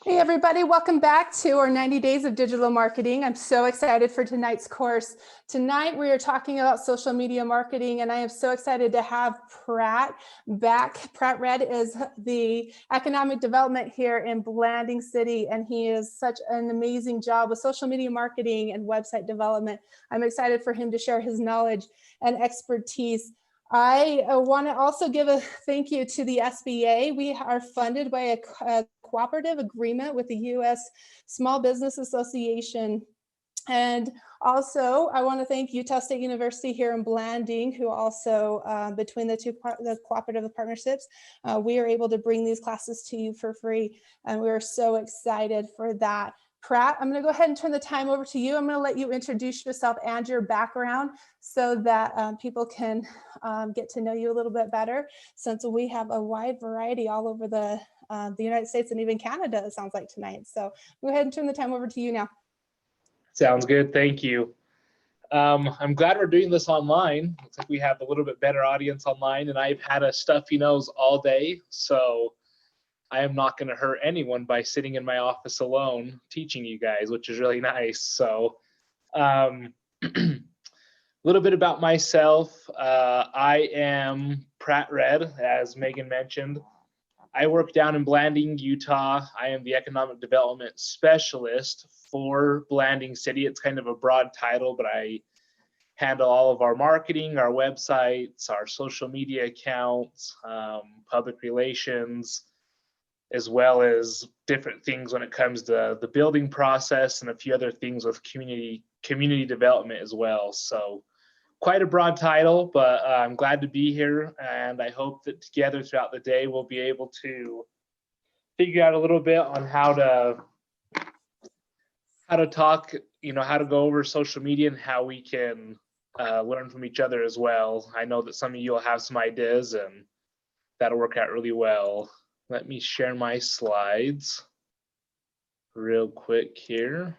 Hey everybody, welcome back to our 90 Days of Digital Marketing. I'm so excited for tonight's course. Tonight we are talking about social media marketing, and I am so excited to have Pratt back. Pratt Red is the economic development here in Blanding City, and he is such an amazing job with social media marketing and website development. I'm excited for him to share his knowledge and expertise. I want to also give a thank you to the SBA. We are funded by a cooperative agreement with the U.S. Small Business Association. And also, I want to thank Utah State University here in Blanding, who also, between the cooperative partnerships, we are able to bring these classes to you for free. And we are so excited for that. Pratt, I'm going to go ahead and turn the time over to you. I'm going to let you introduce yourself and your background so that people can get to know you a little bit better, since we have a wide variety all over the United States and even Canada, it sounds like tonight. So go ahead and turn the time over to you now. Sounds good. Thank you. I'm glad we're doing this online. Looks like we have a little bit better audience online, and I've had a stuffy nose all day, so I am not going to hurt anyone by sitting in my office alone teaching you guys, which is really nice. So a little bit about myself. I am Pratt Red, as Megan mentioned. I work down in Blanding, Utah. I am the economic development specialist for Blanding City. It's kind of a broad title, but I handle all of our marketing, our websites, our social media accounts, public relations, as well as different things when it comes to the building process and a few other things with community development as well. So quite a broad title, but I'm glad to be here, and I hope that together throughout the day we'll be able to figure out a little bit on how to talk, how to go over social media and how we can learn from each other as well. I know that some of you will have some ideas, and that'll work out really well. Let me share my slides real quick here.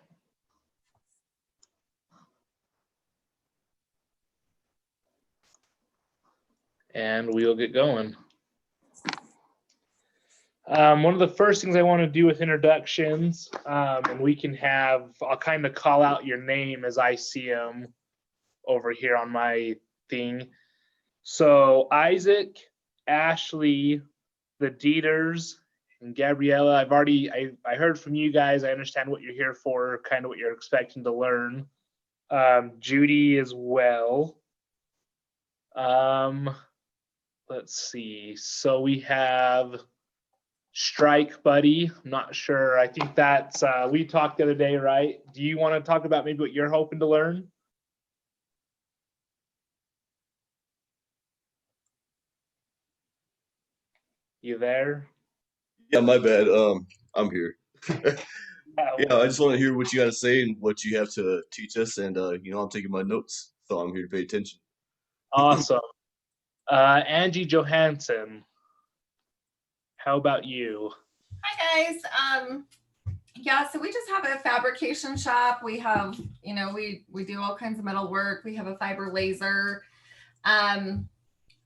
And we'll get going. One of the first things I want to do with introductions, and I'll kind of call out your name as I see them over here on my thing. So Isaac, Ashley, the Dieters, and Gabriella, I heard from you guys. I understand what you're here for, kind of what you're expecting to learn. Judy as well. Let's see. So we have Strike Buddy. I'm not sure. I think that's, we talked the other day, right? Do you want to talk about maybe what you're hoping to learn? You there? Yeah, my bad. I'm here. Yeah, I just want to hear what you got to say and what you have to teach us, and I'm taking my notes, so I'm here to pay attention. Awesome. Angie Johansson, how about you? Hi guys. Yeah, so we just have a fabrication shop. We have, we do all kinds of metal work. We have a fiber laser.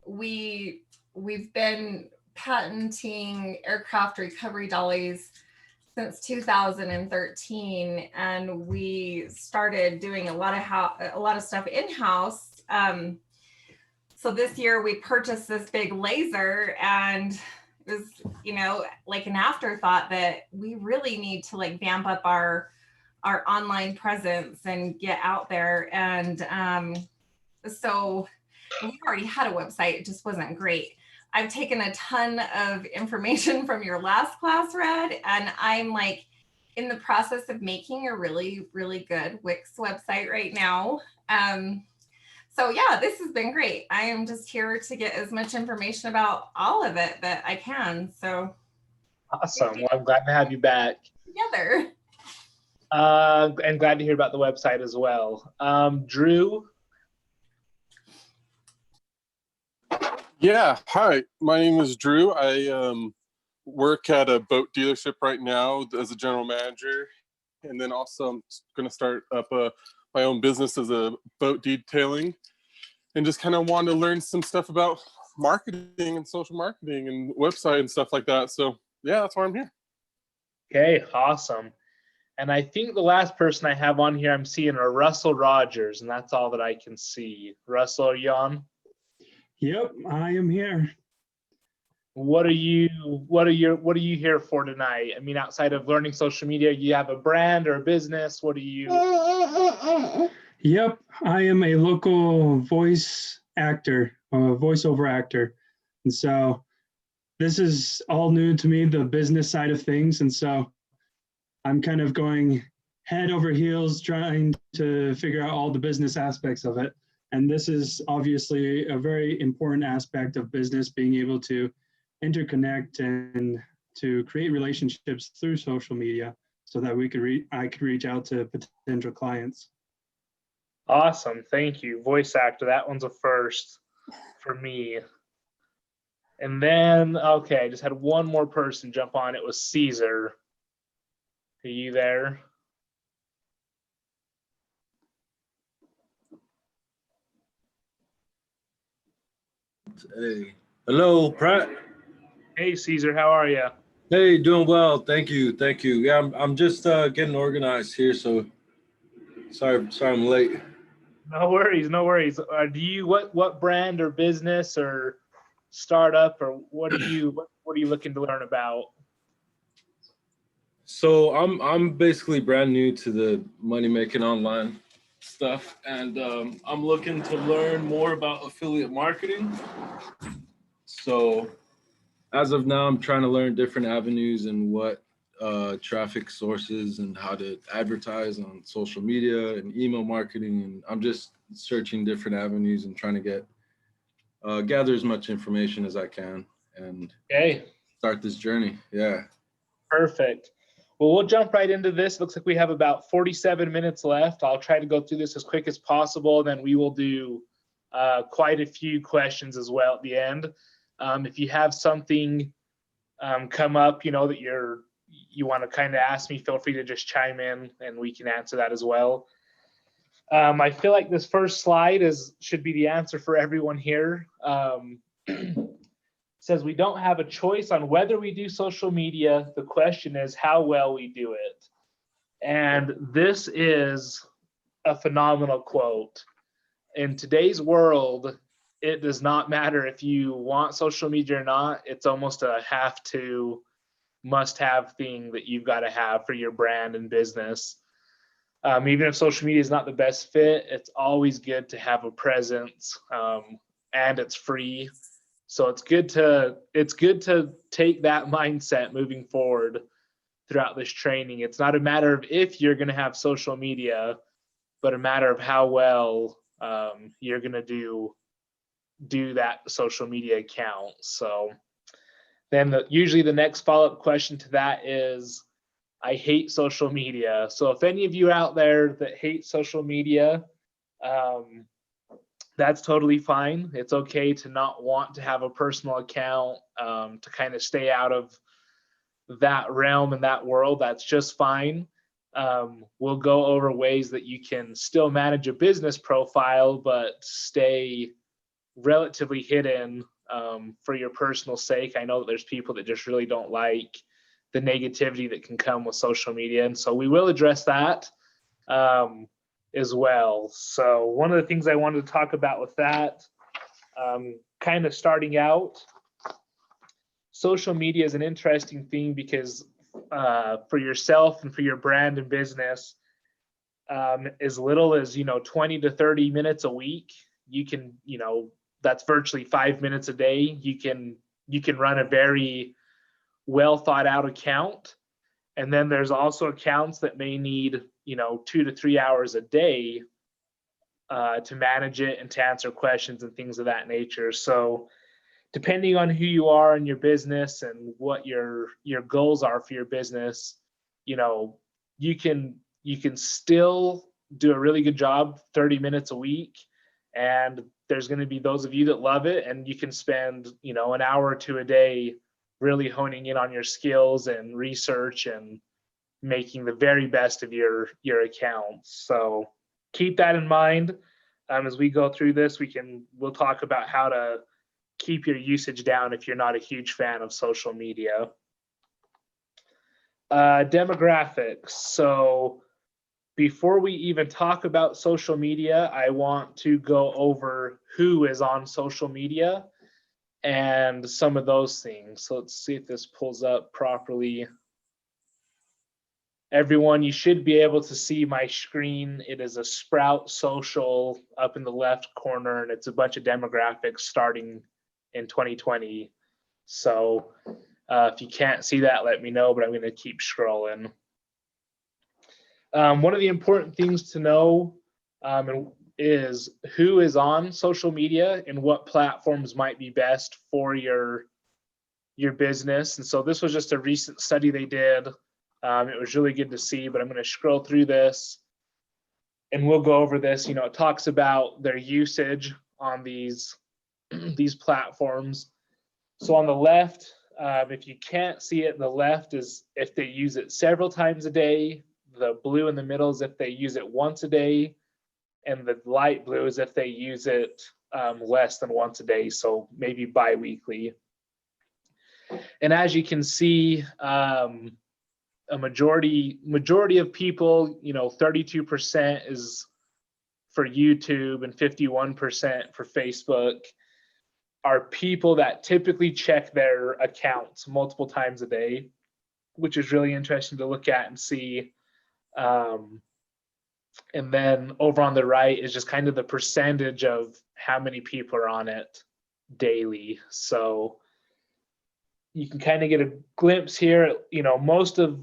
We've been patenting aircraft recovery dollies since 2013, and we started doing a lot of stuff in-house. So this year we purchased this big laser, and it was, like an afterthought that we really need to vamp up our online presence and get out there. And so we already had a website. It just wasn't great. I've taken a ton of information from your last class, Red, and I'm in the process of making a really, really good Wix website right now. So yeah, this has been great. I am just here to get as much information about all of it that I can. So awesome. Well, I'm glad to have you back. Together. And glad to hear about the website as well. Drew. Yeah, hi, my name is Drew. I work at a boat dealership right now as a general manager, and then also I'm going to start up my own business as a boat detailing, and just kind of want to learn some stuff about marketing and social marketing and website and stuff like that. So yeah, that's why I'm here. Okay, awesome. And I think the last person I have on here I'm seeing are Russell Rogers, and that's all that I can see. Russell, are you on? Yep, I am here. What are you here for tonight? I mean, outside of learning social media, you have a brand or a business. What do you? Yep, I am a local voice actor, voiceover actor. And so this is all new to me, the business side of things. And so I'm kind of going head over heels trying to figure out all the business aspects of it. And this is obviously a very important aspect of business, being able to interconnect and to create relationships through social media so that I could reach out to potential clients. Awesome, thank you. Voice actor, that one's a first for me. And then, okay, I just had one more person jump on. It was Caesar. Are you there? Hey, hello, Pratt. Hey, Caesar, how are you? Hey, doing well. Thank you. Thank you. Yeah, I'm just getting organized here, so sorry I'm late. No worries, no worries. What brand or business or startup or what are you looking to learn about? So I'm basically brand new to the money making online stuff, and I'm looking to learn more about affiliate marketing. So as of now, I'm trying to learn different avenues and what traffic sources and how to advertise on social media and email marketing. And I'm just searching different avenues and trying to get gather as much information as I can and Okay, start this journey. Yeah. perfect. Well, we'll jump right into this. Looks like we have about 47 minutes left. I'll try to go through this as quick as possible. Then we will do quite a few questions as well at the end. If you have something come up, you know, that you want to kind of ask me, feel free to just chime in and we can answer that as well. I feel like this first slide should be the answer for everyone here. Says we don't have a choice on whether we do social media. The question is how well we do it. And this is a phenomenal quote. In today's world, it does not matter if you want social media or not. It's almost a must-have thing that you've got to have for your brand and business. Even if social media is not the best fit, it's always good to have a presence, and it's free. So it's good to take that mindset moving forward throughout this training. It's not a matter of if you're going to have social media, but a matter of how well you're going to do that social media account. So then usually the next follow-up question to that is, I hate social media. So if any of you out there that hate social media, that's totally fine. It's okay to not want to have a personal account, to kind of stay out of that realm and that world. That's just fine. We'll go over ways that you can still manage a business profile, but stay relatively hidden for your personal sake. I know that there's people that just really don't like the negativity that can come with social media. And so we will address that as well. So one of the things I wanted to talk about with that, kind of starting out, social media is an interesting thing because for yourself and for your brand and business, as little as 20 to 30 minutes a week, you can, that's virtually 5 minutes a day. You can run a very well thought out account. And then there's also accounts that may need 2 to 3 hours a day to manage it and to answer questions and things of that nature. So depending on who you are in your business and what your goals are for your business, you can still do a really good job 30 minutes a week. And there's going to be those of you that love it, and you can spend an hour or two a day really honing in on your skills and research and making the very best of your accounts. So keep that in mind. As we go through this, we'll talk about how to keep your usage down if you're not a huge fan of social media. Demographics. So before we even talk about social media, I want to go over who is on social media and some of those things. So let's see if this pulls up properly. Everyone, you should be able to see my screen. It is a Sprout Social up in the left corner, and it's a bunch of demographics starting in 2020. So if you can't see that, let me know, but I'm going to keep scrolling. One of the important things to know is who is on social media and what platforms might be best for your business. And so this was just a recent study they did. It was really good to see, but I'm going to scroll through this and we'll go over this. You know, it talks about their usage on these platforms. So on the left, if you can't see it, the left is if they use it several times a day. The blue in the middle is if they use it once a day. And the light blue is if they use it less than once a day, so maybe bi-weekly. And as you can see, a majority of people, you know, 32% is for YouTube and 51% for Facebook, are people that typically check their accounts multiple times a day, which is really interesting to look at and see. And then over on the right is just kind of the percentage of how many people are on it daily. So you can kind of get a glimpse here. You know, most of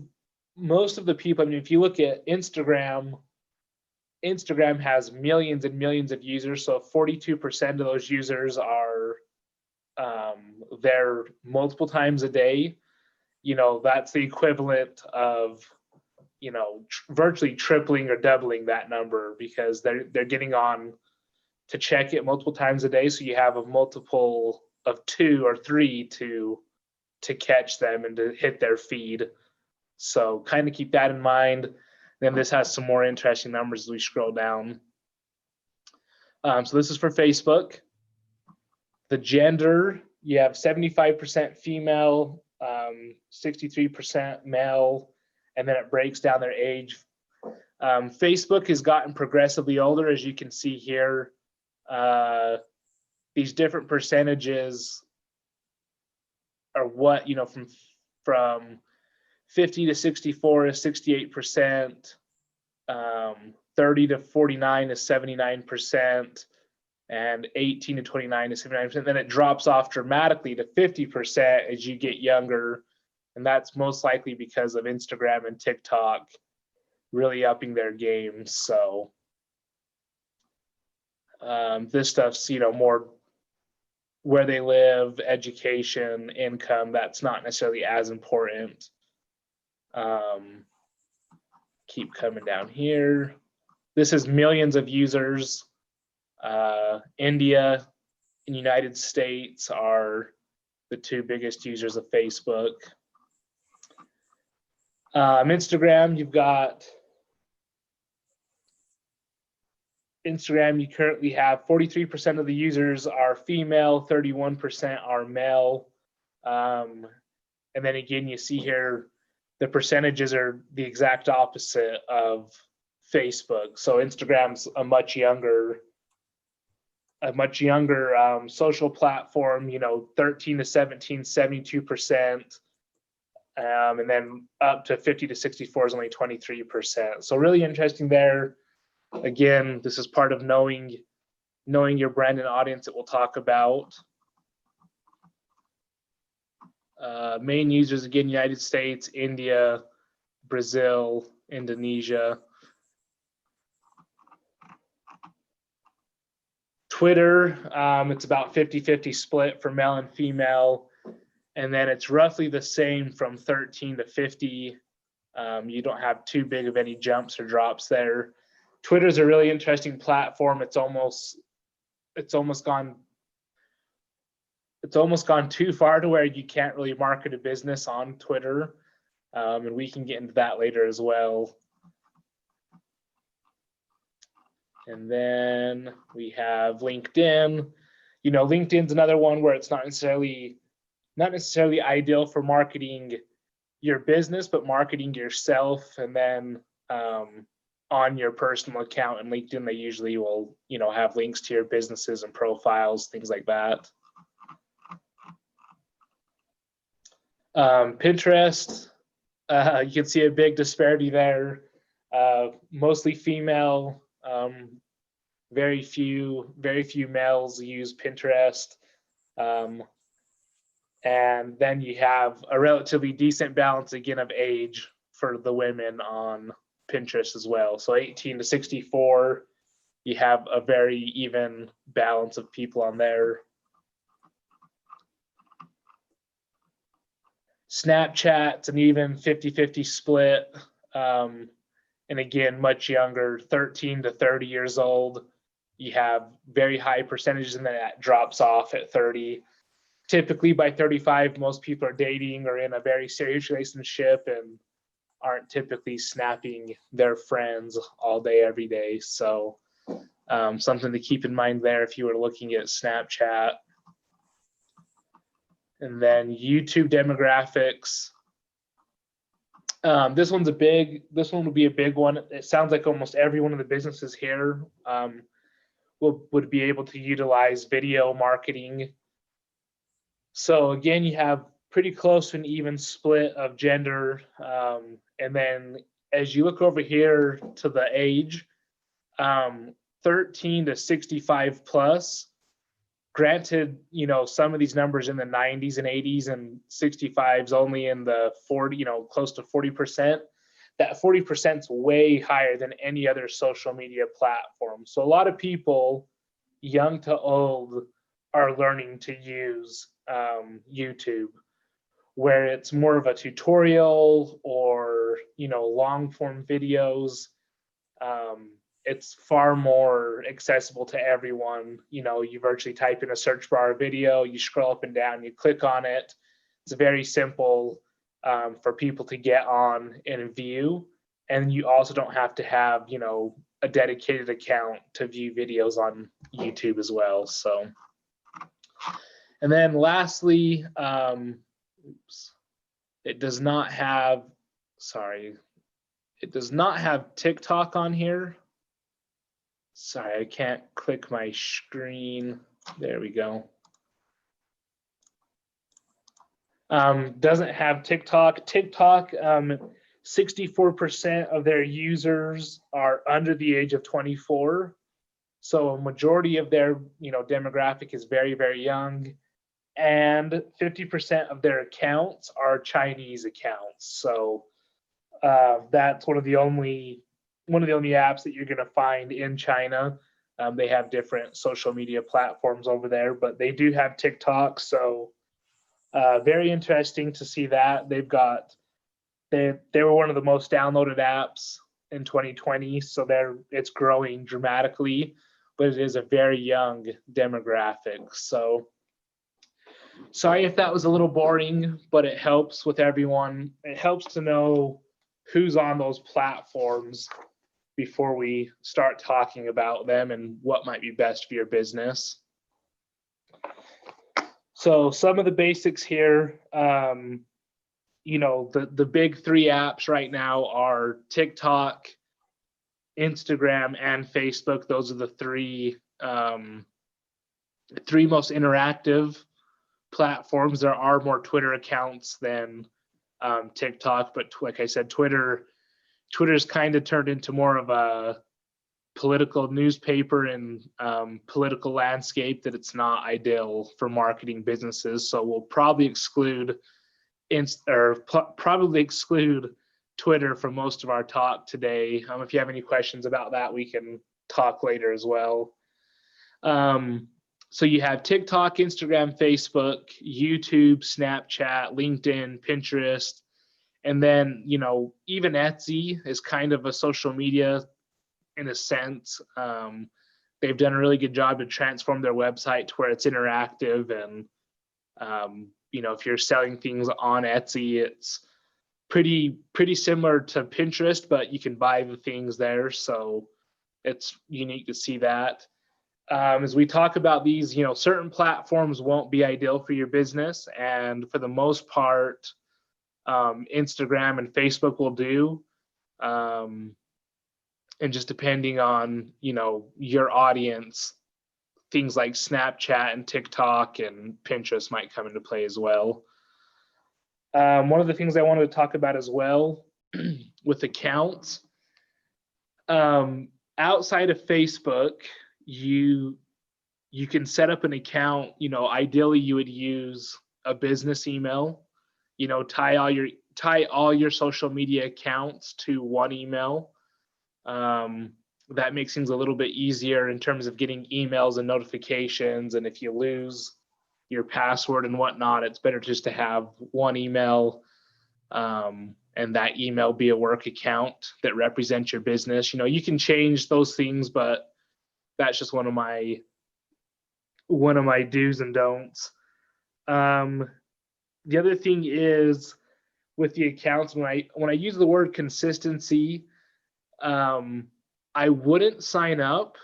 the people, I mean, if you look at Instagram has millions and millions of users. So 42% of those users are there multiple times a day. You know, that's the equivalent of, you know, virtually tripling or doubling that number, because they're getting on to check it multiple times a day. So you have a multiple of 2 or 3 to catch them and to hit their feed. So kind of keep that in mind. Then this has some more interesting numbers as we scroll down. So this is for Facebook. The gender, you have 75% female, 63% male, and then it breaks down their age. Facebook has gotten progressively older, as you can see here. These different percentages are what, you know, from 50 to 64 is 68%, 30 to 49 is 79%, and 18 to 29 is 79%. Then it drops off dramatically to 50% as you get younger. And that's most likely because of Instagram and TikTok really upping their games. So this stuff's, you know, more where they live, education, income. That's not necessarily as important. Keep coming down here. This is millions of users. India and United States are the 2 biggest users of Facebook. Instagram, you've got Instagram, you currently have 43% of the users are female, 31% are male. And then again, you see here, the percentages are the exact opposite of Facebook. So Instagram's a much younger social platform, you know, 13 to 17, 72%. And then up to 50 to 64 is only 23%. So really interesting there. Again, this is part of knowing your brand and audience that we'll talk about. Main users, again, United States, India, Brazil, Indonesia. Twitter, it's about 50-50 split for male and female. And then it's roughly the same from 13 to 50. You don't have too big of any jumps or drops there. Twitter's a really interesting platform. It's almost gone too far to where you can't really market a business on Twitter. And we can get into that later as well. And then we have LinkedIn. You know, LinkedIn's another one where it's not necessarily ideal for marketing your business, but marketing yourself, and then on your personal account and LinkedIn, they usually will, you know, have links to your businesses and profiles, things like that. Pinterest, you can see a big disparity there. Mostly female, very few males use Pinterest. And then you have a relatively decent balance again of age for the women on Pinterest as well. So 18 to 64, you have a very even balance of people on there. Snapchat's an even 50-50 split. And again, much younger, 13 to 30 years old. You have very high percentages, and then that drops off at 30. Typically by 35, most people are dating or in a very serious relationship and aren't typically snapping their friends all day, every day. So something to keep in mind there if you were looking at Snapchat. And then YouTube demographics. This one would be a big one. It sounds like almost every one of the businesses here would be able to utilize video marketing. So again, you have pretty close to an even split of gender. And then as you look over here to the age, 13 to 65 plus, granted, you know, some of these numbers in the 90s and 80s, and 65s only in the 40, you know, close to 40%. That 40% is way higher than any other social media platform. So a lot of people, young to old, are learning to use YouTube, where it's more of a tutorial or, you know, long form videos. It's far more accessible to everyone. You know, you virtually type in a search bar video, you scroll up and down, you click on it. It's very simple for people to get on and view. And you also don't have to have, you know, a dedicated account to view videos on YouTube as well. So, and then lastly, it does not have TikTok on here. Sorry, I can't click my screen. There we go. Doesn't have TikTok. TikTok, 64% of their users are under the age of 24. So a majority of their, you know, demographic is very, very young. And 50% of their accounts are Chinese accounts. So that's one of the only apps that you're going to find in China. They have different social media platforms over there, but they do have TikTok. So very interesting to see that. They were one of the most downloaded apps in 2020. So it's growing dramatically, but it is a very young demographic. So sorry if that was a little boring, but it helps with everyone. It helps to know who's on those platforms before we start talking about them and what might be best for your business. So some of the basics here, you know, the big three apps right now are TikTok, Instagram, and Facebook. Those are the three most interactive platforms. There are more Twitter accounts than TikTok, but like I said, Twitter's kind of turned into more of a political newspaper and political landscape that it's not ideal for marketing businesses. So we'll probably exclude Twitter from most of our talk today. If you have any questions about that, we can talk later as well. So you have TikTok, Instagram, Facebook, YouTube, Snapchat, LinkedIn, Pinterest, and then, you know, even Etsy is kind of a social media in a sense. They've done a really good job to transform their website to where it's interactive, and you know, if you're selling things on Etsy, it's pretty similar to Pinterest, but you can buy the things there, so it's unique to see that. As we talk about these, you know, certain platforms won't be ideal for your business, and for the most part, Instagram and Facebook will do. And just depending on, you know, your audience, things like Snapchat and TikTok and Pinterest might come into play as well. One of the things I wanted to talk about as well with accounts, outside of Facebook, you can set up an account. You know, ideally you would use a business email, you know, tie all your social media accounts to one email. That makes things a little bit easier in terms of getting emails and notifications. And if you lose your password and whatnot, it's better just to have one email, and that email be a work account that represents your business. You know, you can change those things, but that's just one of my do's and don'ts. The other thing is with the accounts, when I use the word consistency, I wouldn't sign up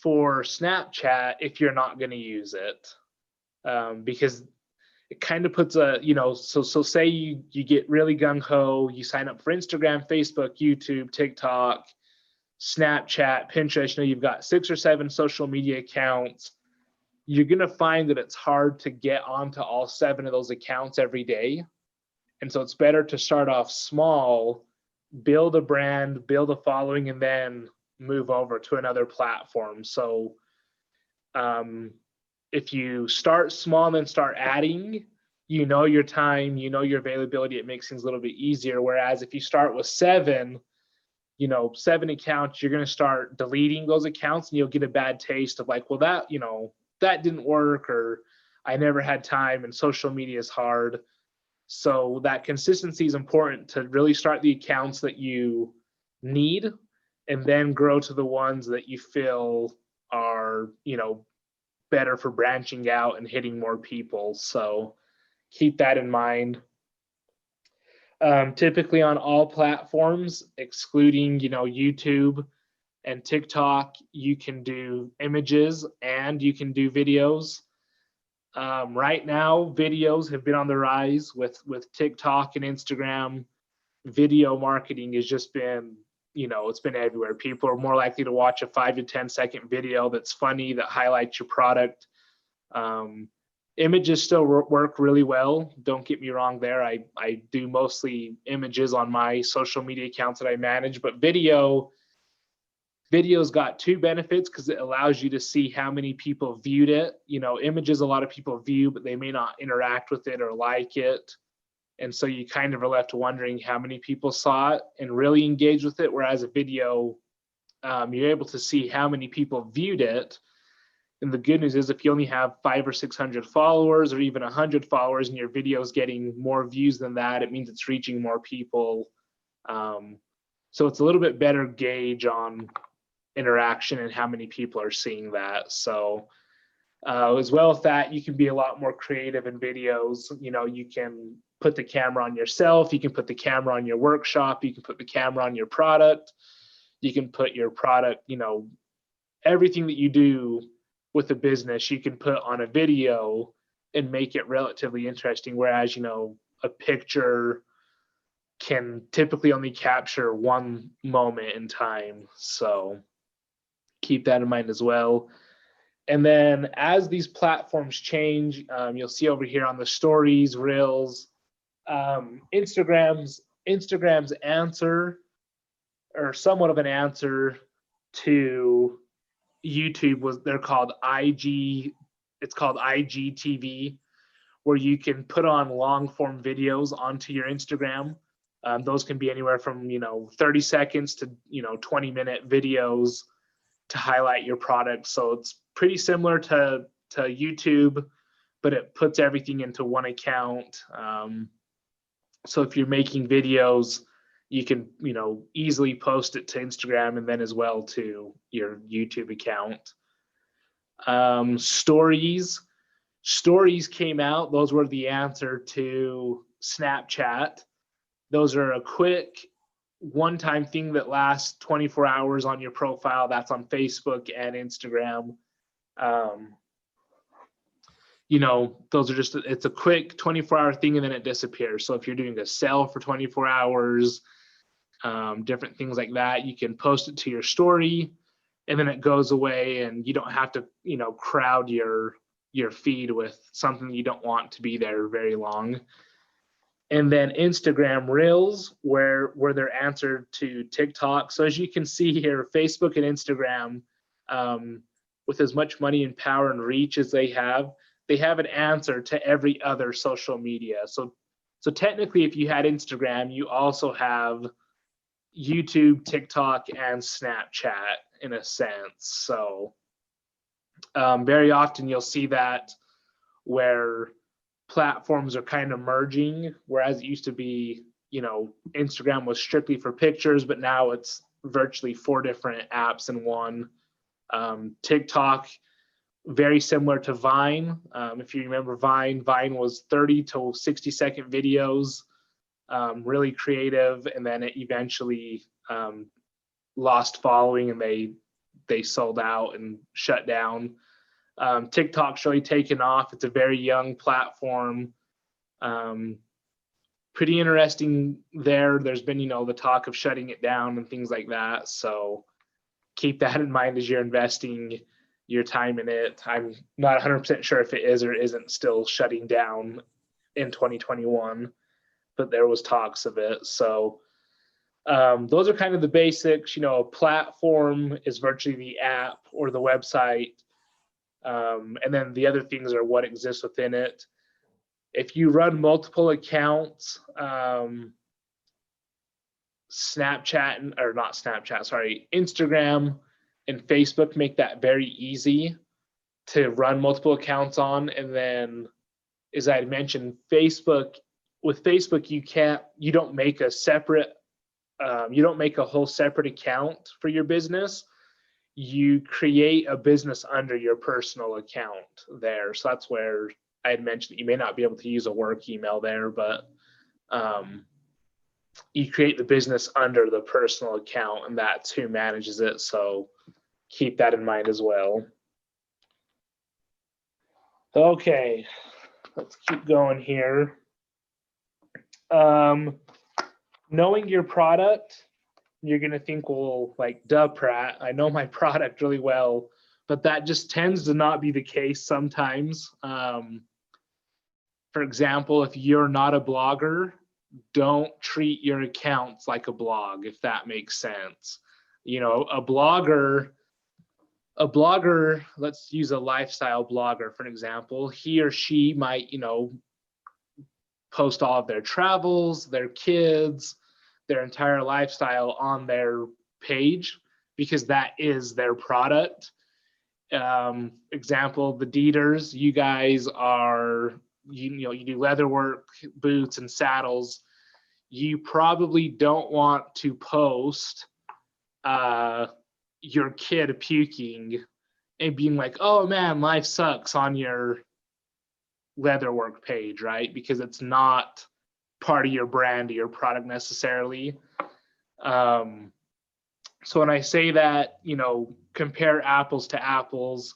for Snapchat if you're not going to use it, because it kind of puts a, you know, so say you get really gung-ho, you sign up for Instagram, Facebook, YouTube, TikTok, Snapchat, Pinterest, you know, you've got 6 or 7 social media accounts. You're going to find that it's hard to get onto all 7 of those accounts every day. And so it's better to start off small, build a brand, build a following, and then move over to another platform. So if you start small and then start adding, you know your time, you know your availability, it makes things a little bit easier. Whereas if you start with 7, you know, 7 accounts, you're going to start deleting those accounts and you'll get a bad taste of like, well, that, you know, that didn't work, or I never had time, and social media is hard. So that consistency is important to really start the accounts that you need and then grow to the ones that you feel are, you know, better for branching out and hitting more people. So keep that in mind. Typically on all platforms, excluding, you know, YouTube and TikTok, you can do images and you can do videos. Right now, videos have been on the rise with TikTok and Instagram. Video marketing has just been, you know, it's been everywhere. People are more likely to watch a 5 to 10 second video that's funny, that highlights your product. Images still work really well. Don't get me wrong there. I do mostly images on my social media accounts that I manage, but video's got 2 benefits because it allows you to see how many people viewed it. You know, images a lot of people view, but they may not interact with it or like it. And so you kind of are left wondering how many people saw it and really engaged with it. Whereas a video, you're able to see how many people viewed it. And the good news is if you only have 500 or 600 followers or even 100 followers and your video is getting more views than that, it means it's reaching more people. So it's a little bit better gauge on interaction and how many people are seeing that. So as well as that, you can be a lot more creative in videos. You know, you can put the camera on yourself, you can put the camera on your workshop, you can put the camera on your product, you can put your product, you know, everything that you do with a business, you can put on a video and make it relatively interesting. Whereas, you know, a picture can typically only capture one moment in time. So keep that in mind as well. And then as these platforms change, you'll see over here on the stories, reels, Instagram's answer, or somewhat of an answer to YouTube, was they're called IG. It's called Igtv, where you can put on long form videos onto your Instagram. Those can be anywhere from, you know, 30 seconds to, you know, 20-minute videos to highlight your product. So it's pretty similar to YouTube, but it puts everything into one account. So if you're making videos, you can, you know, easily post it to Instagram and then as well to your YouTube account. Stories came out. Those were the answer to Snapchat. Those are a quick one-time thing that lasts 24 hours on your profile. That's on Facebook and Instagram. you know, those are just, it's a quick 24-hour thing and then it disappears. So if you're doing a sale for 24 hours, different things like that, you can post it to your story and then it goes away, and you don't have to, you know, crowd your feed with something you don't want to be there very long. And then Instagram Reels, where they're answered to TikTok. So as you can see here, Facebook and Instagram, with as much money and power and reach as they have an answer to every other social media. So technically, if you had Instagram, you also have YouTube, TikTok, and Snapchat in a sense. So very often you'll see that where platforms are kind of merging, whereas it used to be, you know, Instagram was strictly for pictures, but now it's virtually 4 different apps in one. TikTok, very similar to Vine. If you remember Vine was 30 to 60-second videos, really creative, and then it eventually lost following and they sold out and shut down. TikTok's really taken off. It's a very young platform. Pretty interesting there. There's been, you know, the talk of shutting it down and things like that. So keep that in mind as you're investing your time in it. I'm not 100% sure if it is or isn't still shutting down in 2021, but there was talks of it. So those are kind of the basics. You know, a platform is virtually the app or the website. And then the other things are what exists within it. If you run multiple accounts, Instagram and Facebook make that very easy to run multiple accounts on. And then, as I had mentioned, with Facebook, you don't make a separate, you don't make a whole separate account for your business. You create a business under your personal account there. So that's where I had mentioned that you may not be able to use a work email there, but you create the business under the personal account, and that's who manages it. So keep that in mind as well. Okay, let's keep going here. Knowing your product, you're going to think, well, like, duh, Pratt, I know my product really well, but that just tends to not be the case sometimes. For example, if you're not a blogger, don't treat your accounts like a blog, if that makes sense. You know, a blogger, let's use a lifestyle blogger for an example. He or she might, you know, post all of their travels, their kids, their entire lifestyle on their page because that is their product. Example, the Dieters, you guys are, you do leather work, boots and saddles. You probably don't want to post your kid puking and being like, oh man, life sucks on your leatherwork page, right? Because it's not part of your brand or your product necessarily. So when I say that, you know, compare apples to apples,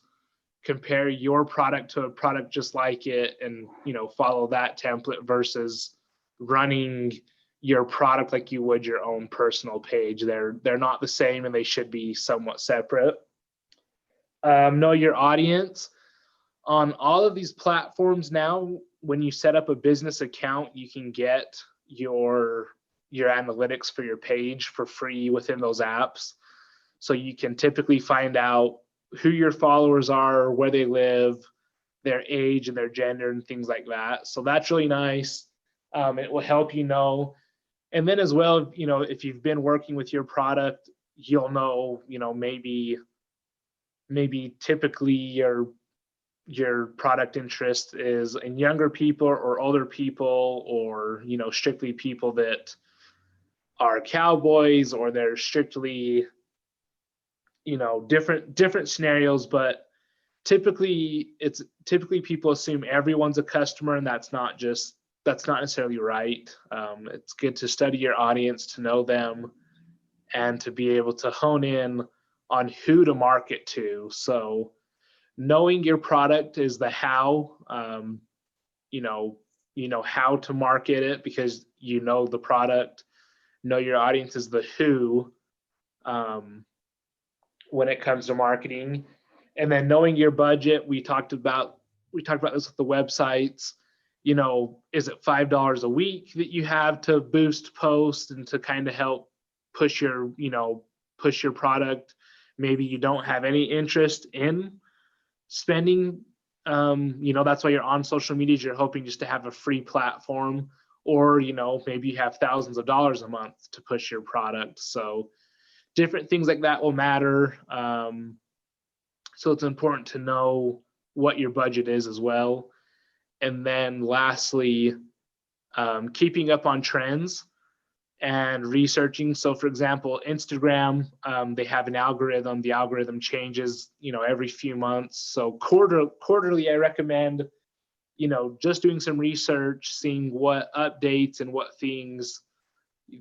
compare your product to a product just like it, and, you know, follow that template versus running your product like you would your own personal page. They're not the same, and they should be somewhat separate. Know your audience. On all of these platforms now, when you set up a business account, you can get your analytics for your page for free within those apps. So you can typically find out who your followers are, where they live, their age and their gender and things like that. So that's really nice. It will help you know. And then as well, you know, if you've been working with your product, you'll know, you know, maybe typically your product interest is in younger people or older people, or, you know, strictly people that are cowboys, or they're strictly, you know, different scenarios. But typically people assume everyone's a customer, and that's not necessarily right. It's good to study your audience, to know them, and to be able to hone in on who to market to. So knowing your product is the how. You know how to market it because you know the product. Know your audience is the who when it comes to marketing. And then knowing your budget, we talked about this with the websites. You know, is it $5 a week that you have to boost post and to kind of help push your product? Maybe you don't have any interest in spending. That's why you're on social media. You're hoping just to have a free platform, or maybe you have thousands of dollars a month to push your product. So different things like that will matter. So it's important to know what your budget is as well. And then lastly, keeping up on trends and researching. So for example, Instagram, they have an algorithm. The algorithm changes, every few months. So quarterly, I recommend, just doing some research, seeing what updates and what things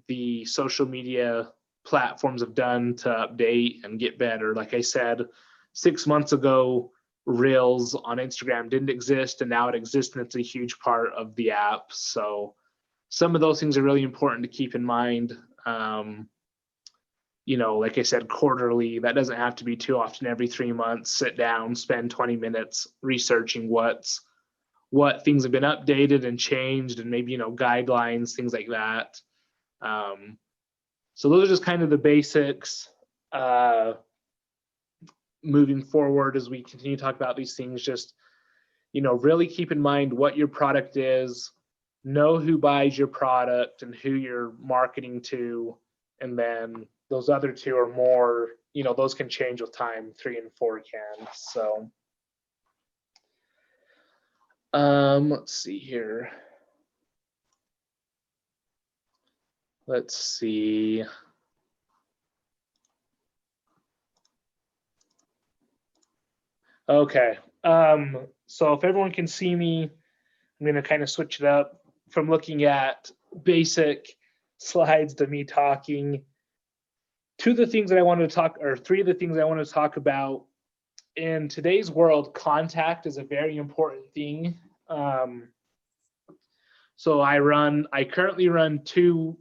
the social media platforms have done to update and get better. Like I said, 6 months ago, Reels on Instagram didn't exist, and now it exists, and it's a huge part of the app. So some of those things are really important to keep in mind. Like I said, quarterly, that doesn't have to be too often. Every 3 months, sit down, spend 20 minutes researching what things have been updated and changed, and maybe, guidelines, things like that. So those are just kind of the basics. Moving forward, as we continue to talk about these things, just, really keep in mind what your product is, know who buys your product and who you're marketing to. And then those other two are more, those can change with time. 3 and 4 can. So let's see here. Let's see. Okay. So if everyone can see me, I'm going to kind of switch it up from looking at basic slides to me talking. 3 of the things I want to talk about. In today's world, contact is a very important thing. So I currently run two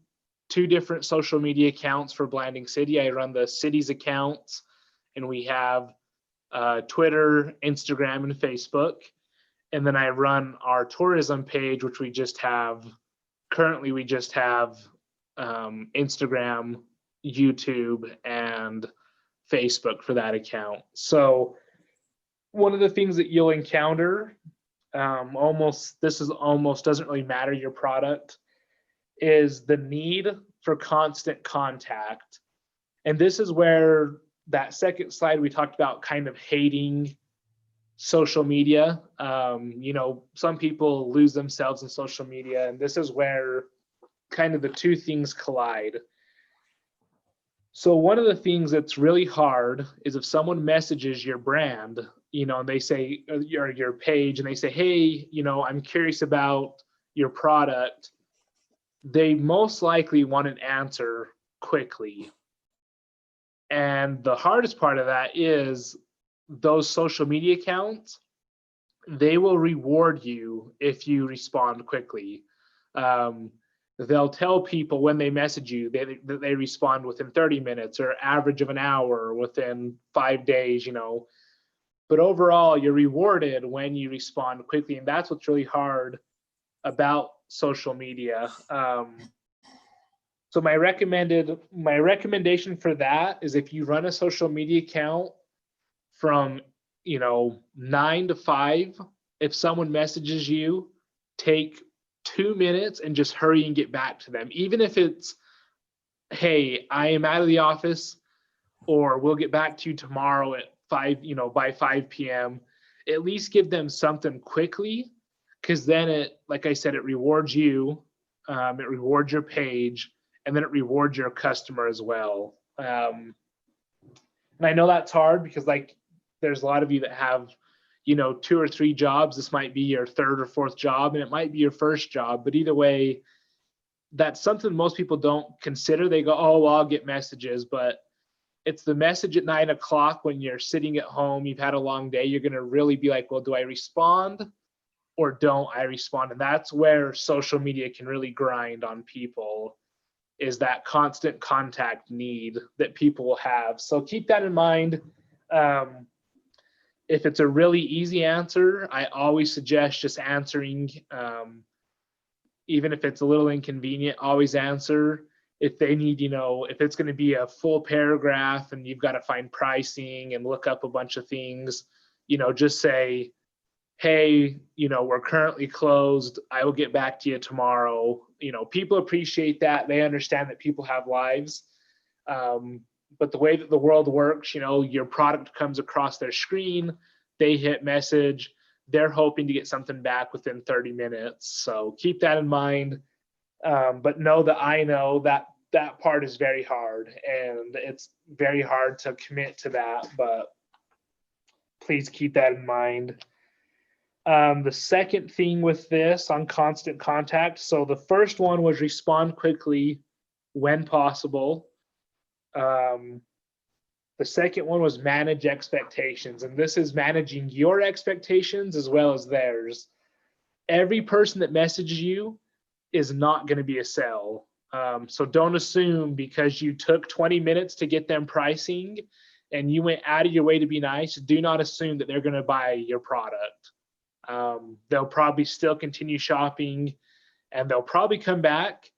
different social media accounts for Blanding City. I run the city's accounts, and we have Twitter, Instagram, and Facebook. And then I run our tourism page, which we just have Instagram, YouTube, and Facebook for that account. So one of the things that you'll encounter, almost doesn't really matter your product, is the need for constant contact. And this is where that second slide we talked about kind of hating social media. Some people lose themselves in social media, and this is where kind of the two things collide. So one of the things that's really hard is if someone messages your brand, and they say, your page, and they say, hey, I'm curious about your product, they most likely want an answer quickly. And the hardest part of that is those social media accounts, they will reward you if you respond quickly. They'll tell people when they message you that they respond within 30 minutes or average of an hour or within 5 days, But overall, you're rewarded when you respond quickly. And that's what's really hard about social media. So my recommendation for that is, if you run a social media account from 9 to 5, if someone messages you, take 2 minutes and just hurry and get back to them. Even if it's, hey, I am out of the office, or we'll get back to you tomorrow at 5, by 5 p.m. At least give them something quickly, because then like I said, it rewards you, it rewards your page, and then it rewards your customer as well. And I know that's hard because there's a lot of you that have, 2 or 3 jobs. This might be your 3rd or 4th job, and it might be your first job. But either way, that's something most people don't consider. They go, oh, well, I'll get messages. But it's the message at 9 o'clock when you're sitting at home, you've had a long day, you're going to really be like, well, do I respond or don't I respond? And that's where social media can really grind on people, is that constant contact need that people will have. So keep that in mind. If it's a really easy answer, I always suggest just answering, even if it's a little inconvenient, always answer. If they need, if it's going to be a full paragraph and you've got to find pricing and look up a bunch of things, just say, hey, we're currently closed. I will get back to you tomorrow. People appreciate that. They understand that people have lives. But the way that the world works, your product comes across their screen, they hit message, they're hoping to get something back within 30 minutes. So keep that in mind. But know that I know that that part is very hard, and it's very hard to commit to that, but please keep that in mind. The second thing with this on constant contact, so the first one was respond quickly when possible. The second one was manage expectations, and this is managing your expectations as well as theirs. Every person that messages you is not going to be a sell. So don't assume because you took 20 minutes to get them pricing and you went out of your way to be nice, do not assume that they're going to buy your product. They'll probably still continue shopping, and they'll probably come back,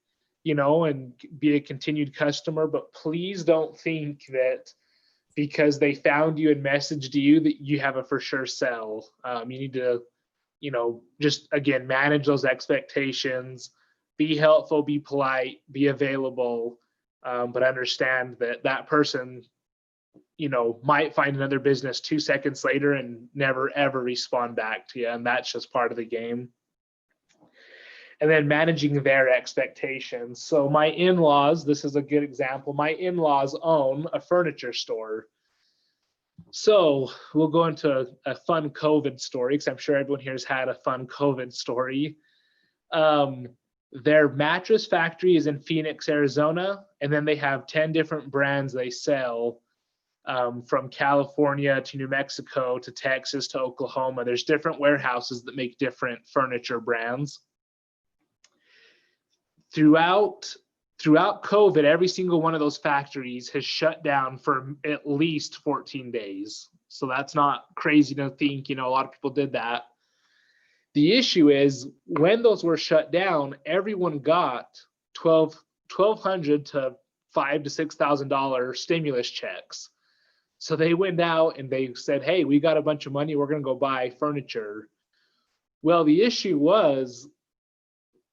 and be a continued customer. But please don't think that because they found you and messaged you that you have a for sure sell. You need to, just again, manage those expectations, be helpful, be polite, be available, but understand that that person, might find another business 2 seconds later and never ever respond back to you. And that's just part of the game. And then managing their expectations. So my in-laws, this is a good example. My in-laws own a furniture store. So we'll go into a fun COVID story, because I'm sure everyone here has had a fun COVID story. Their mattress factory is in Phoenix, Arizona, and then they have 10 different brands they sell, from California to New Mexico to Texas to Oklahoma. There's different warehouses that make different furniture brands. Throughout COVID, every single one of those factories has shut down for at least 14 days. So that's not crazy to think, a lot of people did that. The issue is when those were shut down, everyone got $1,200 to $5,000 to $6,000 stimulus checks. So they went out and they said, hey, we got a bunch of money, we're going to go buy furniture. Well, the issue was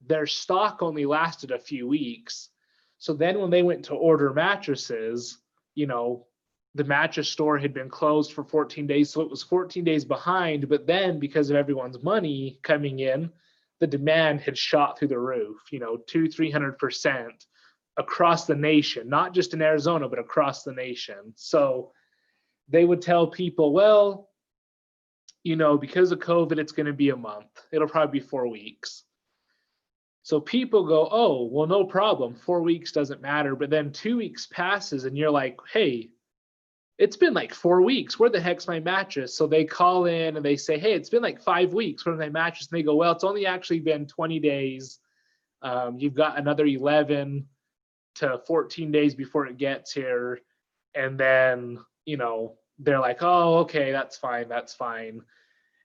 their stock only lasted a few weeks. So then when they went to order mattresses, the mattress store had been closed for 14 days. So it was 14 days behind. But then because of everyone's money coming in, the demand had shot through the roof, 200-300% across the nation, not just in Arizona, but across the nation. So they would tell people, well, because of COVID, it's going to be a month. It'll probably be 4 weeks. So people go, oh, well, no problem. 4 weeks doesn't matter. But then 2 weeks passes and you're like, hey, it's been like 4 weeks. Where the heck's my mattress? So they call in and they say, hey, it's been like 5 weeks. Where's my mattress? And they go, well, it's only actually been 20 days. You've got another 11 to 14 days before it gets here. And then, they're like, oh, okay, that's fine. That's fine.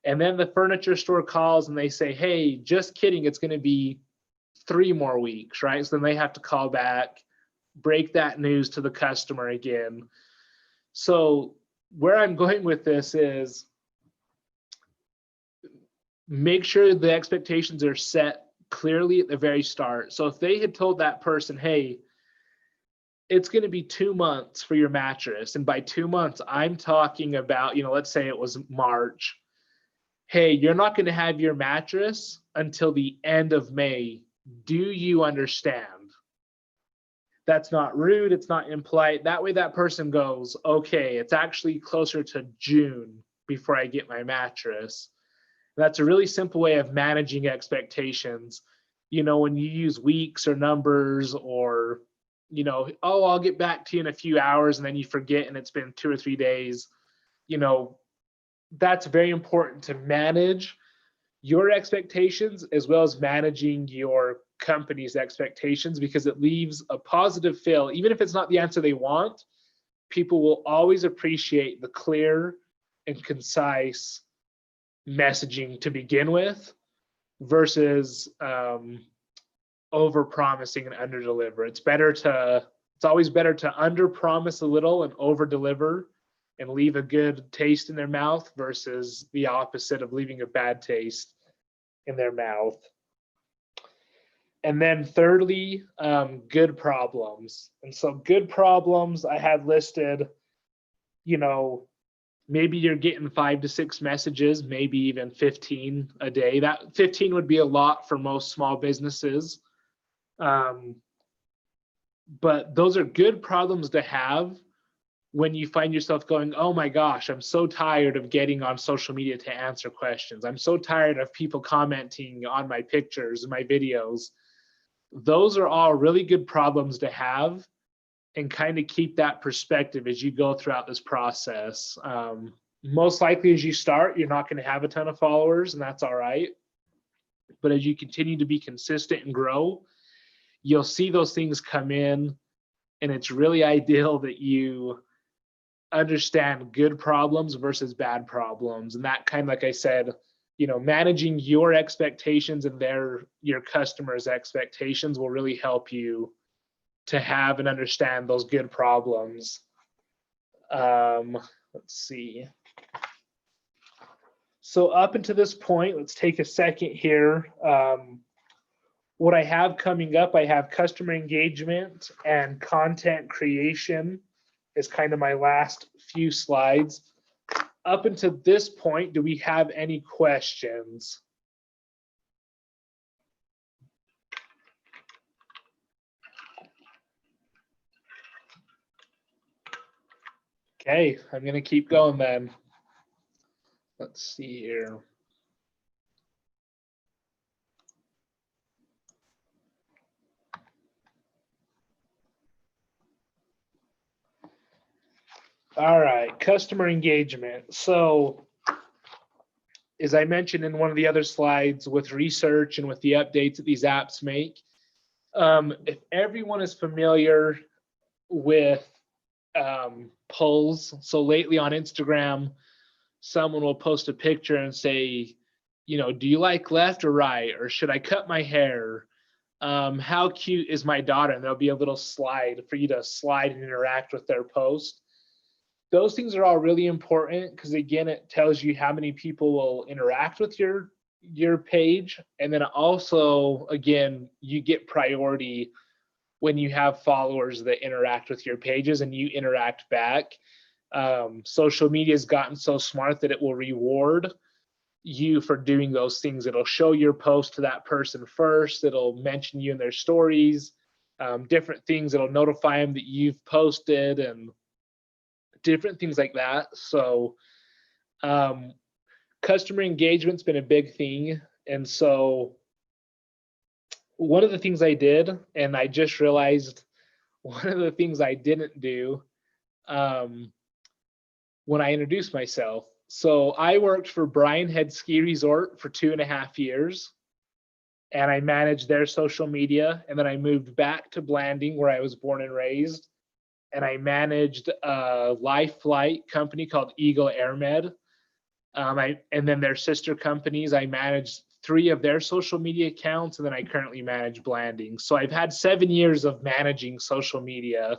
And then the furniture store calls and they say, hey, just kidding. It's going to be 3 more weeks, right? So then they have to call back, break that news to the customer again. So where I'm going with this is make sure the expectations are set clearly at the very start. So if they had told that person, hey, it's going to be 2 months for your mattress, and by 2 months, I'm talking about, let's say it was March. Hey, you're not going to have your mattress until the end of May. Do you understand? That's not rude. It's not impolite. That way that person goes, okay, it's actually closer to June before I get my mattress. That's a really simple way of managing expectations. When you use weeks or numbers or, you know, oh, I'll get back to you in a few hours, and then you forget and it's been 2 or 3 days. You know, that's very important to manage your expectations as well as managing your company's expectations, because it leaves a positive feel. Even if it's not the answer they want, people will always appreciate the clear and concise messaging to begin with versus over promising and under deliver. It's always better to under promise a little and over deliver and leave a good taste in their mouth versus the opposite of leaving a bad taste in their mouth. And then thirdly, good problems. And so good problems I had listed, you know, maybe you're getting 5 to 6 messages, maybe even 15 a day. That 15 would be a lot for most small businesses. But those are good problems to have when you find yourself going, oh my gosh, I'm so tired of getting on social media to answer questions. I'm so tired of people commenting on my pictures and my videos. Those are all really good problems to have and kind of keep that perspective as you go throughout this process. Most likely as you start, you're not going to have a ton of followers, and that's all right. But as you continue to be consistent and grow, you'll see those things come in, and it's really ideal that you understand good problems versus bad problems. And that kind of, like I said, you know, managing your expectations and your customers' expectations will really help you to have and understand those good problems. Let's see. So up until this point, let's take a second here. What I have coming up, I have customer engagement and content creation is kind of my last few slides. Up until this point, do we have any questions? Okay, I'm going to keep going then. Let's see here. All right, customer engagement. So as I mentioned in one of the other slides, with research and with the updates that these apps make, if everyone is familiar with polls, so lately on Instagram, someone will post a picture and say, you know, do you like left or right? Or should I cut my hair? How cute is my daughter? And there'll be a little slide for you to slide and interact with their post. Those things are all really important because, again, it tells you how many people will interact with your page. And then also, again, you get priority when you have followers that interact with your pages and you interact back. Social media has gotten so smart that it will reward you for doing those things. It'll show your post to that person first. It'll mention you in their stories, different things. It'll notify them that you've posted and different things like that. So customer engagement's been a big thing. And so one of the things I did, and I just realized one of the things I didn't do when I introduced myself. So I worked for Brian Head Ski Resort for 2.5 years, and I managed their social media. And then I moved back to Blanding, where I was born and raised, and I managed a life flight company called Eagle AirMed. And then their sister companies, I managed 3 of their social media accounts, and then I currently manage Blanding. So I've had 7 years of managing social media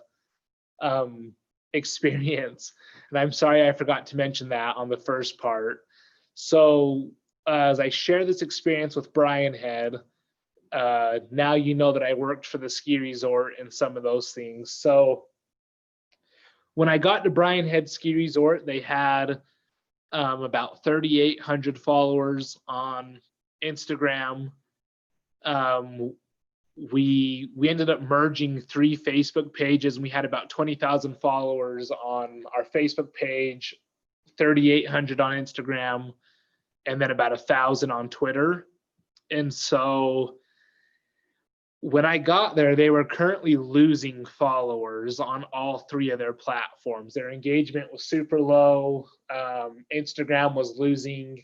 experience. And I'm sorry I forgot to mention that on the first part. So as I share this experience with Brian Head, now you know that I worked for the ski resort and some of those things. So when I got to Brian Head Ski Resort, they had about 3,800 followers on Instagram. We ended up merging 3 Facebook pages, and we had about 20,000 followers on our Facebook page, 3,800 on Instagram, and then about 1,000 on Twitter. And so when I got there, they were currently losing followers on all 3 of their platforms. Their engagement was super low. Instagram was losing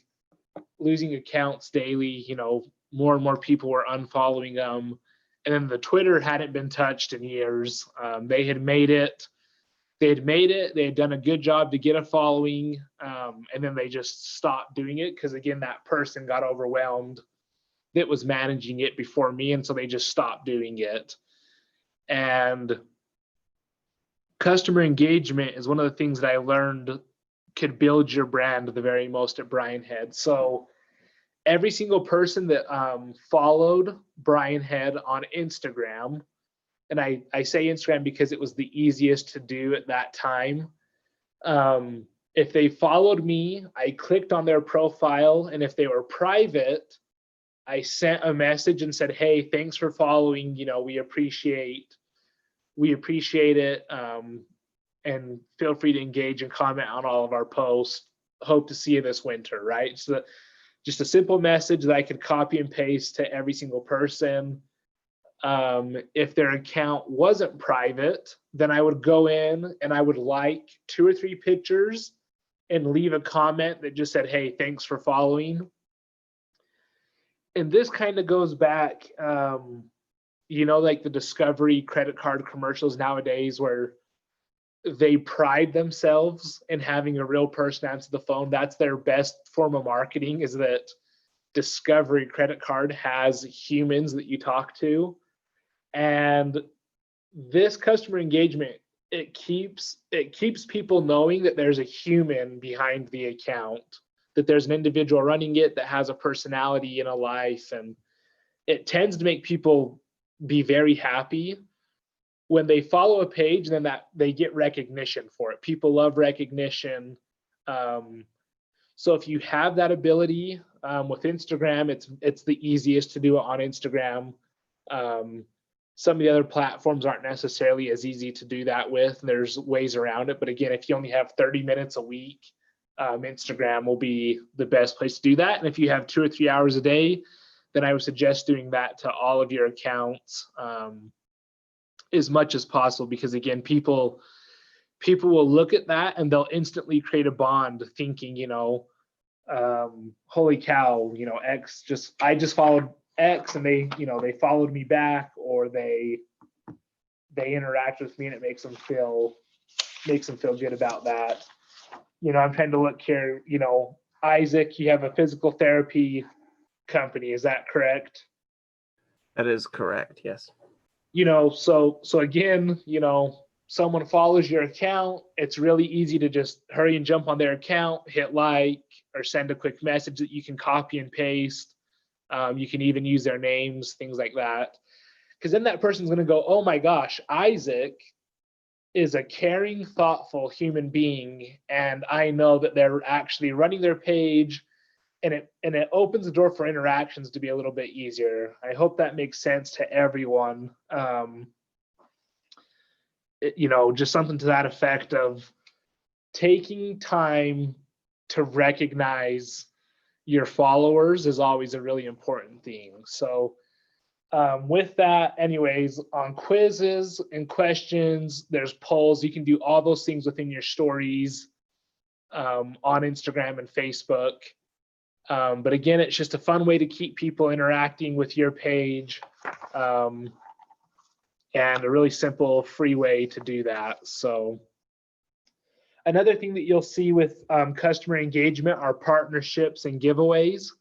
accounts daily. You know, more and more people were unfollowing them. And then the Twitter hadn't been touched in years. They had made it. They had done a good job to get a following. And then they just stopped doing it because, again, that person got overwhelmed that was managing it before me. And so they just stopped doing it. And customer engagement is one of the things that I learned could build your brand the very most at Brian Head. So every single person that followed Brian Head on Instagram, and I say Instagram because it was the easiest to do at that time. If they followed me, I clicked on their profile, and if they were private, I sent a message and said, hey, thanks for following, you know, we appreciate it, and feel free to engage and comment on all of our posts. Hope to see you this winter, right? So just a simple message that I could copy and paste to every single person. If their account wasn't private, then I would go in and I would like 2 or 3 pictures and leave a comment that just said, hey, thanks for following. And this kind of goes back, you know, like the Discovery credit card commercials nowadays where they pride themselves in having a real person answer the phone. That's their best form of marketing, is that Discovery credit card has humans that you talk to. And this customer engagement, it keeps people knowing that there's a human behind the account, that there's an individual running it that has a personality and a life. And it tends to make people be very happy when they follow a page, and then that they get recognition for it. People love recognition. So if you have that ability with Instagram, it's the easiest to do it on Instagram. Some of the other platforms aren't necessarily as easy to do that with. There's ways around it. But again, if you only have 30 minutes a week, Instagram will be the best place to do that. And if you have 2 or 3 hours a day, then I would suggest doing that to all of your accounts as much as possible, because again, people will look at that and they'll instantly create a bond thinking, you know, holy cow, you know, I just followed X and they, you know, they followed me back, or they interact with me, and it makes them feel good about that. You know, I'm trying to look here, you know, Isaac, you have a physical therapy company, is that correct? That is correct, yes. You know, so again, you know, someone follows your account, it's really easy to just hurry and jump on their account, hit like, or send a quick message that you can copy and paste. You can even use their names, things like that. Because then that person's going to go, oh my gosh, Isaac is a caring, thoughtful human being, and I know that they're actually running their page, and it opens the door for interactions to be a little bit easier. I hope that makes sense to everyone. You know, just something to that effect of taking time to recognize your followers is always a really important thing. So with that, anyways, on quizzes and questions, there's polls. You can do all those things within your stories on Instagram and Facebook. But again, it's just a fun way to keep people interacting with your page, and a really simple, free way to do that. So another thing that you'll see with customer engagement are partnerships and giveaways.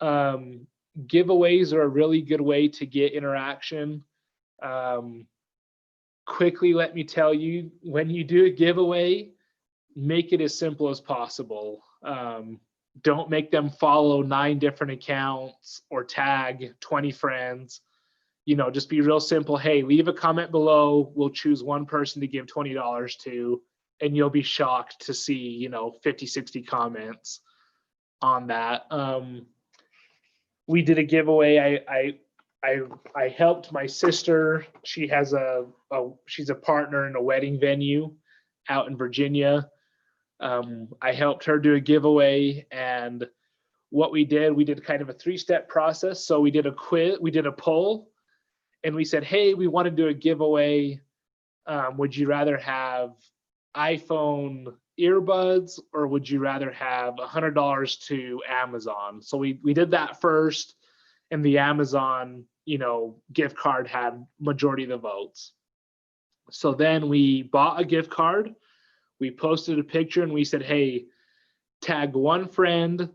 Giveaways are a really good way to get interaction. Quickly, let me tell you, when you do a giveaway, make it as simple as possible. Don't make them follow 9 different accounts or tag 20 friends. You know, just be real simple. Hey, leave a comment below. We'll choose one person to give $20 to, and you'll be shocked to see, you know, 50, 60 comments on that. We did a giveaway. I helped my sister. She has she's a partner in a wedding venue out in Virginia. I helped her do a giveaway, and what we did kind of a 3-step process. So we did a quiz, we did a poll, and we said, hey, we want to do a giveaway. Would you rather have iPhone earbuds, or would you rather have $100 to Amazon? So we did that first, and the Amazon, gift card had majority of the votes. So then we bought a gift card, we posted a picture, and we said, hey, tag one friend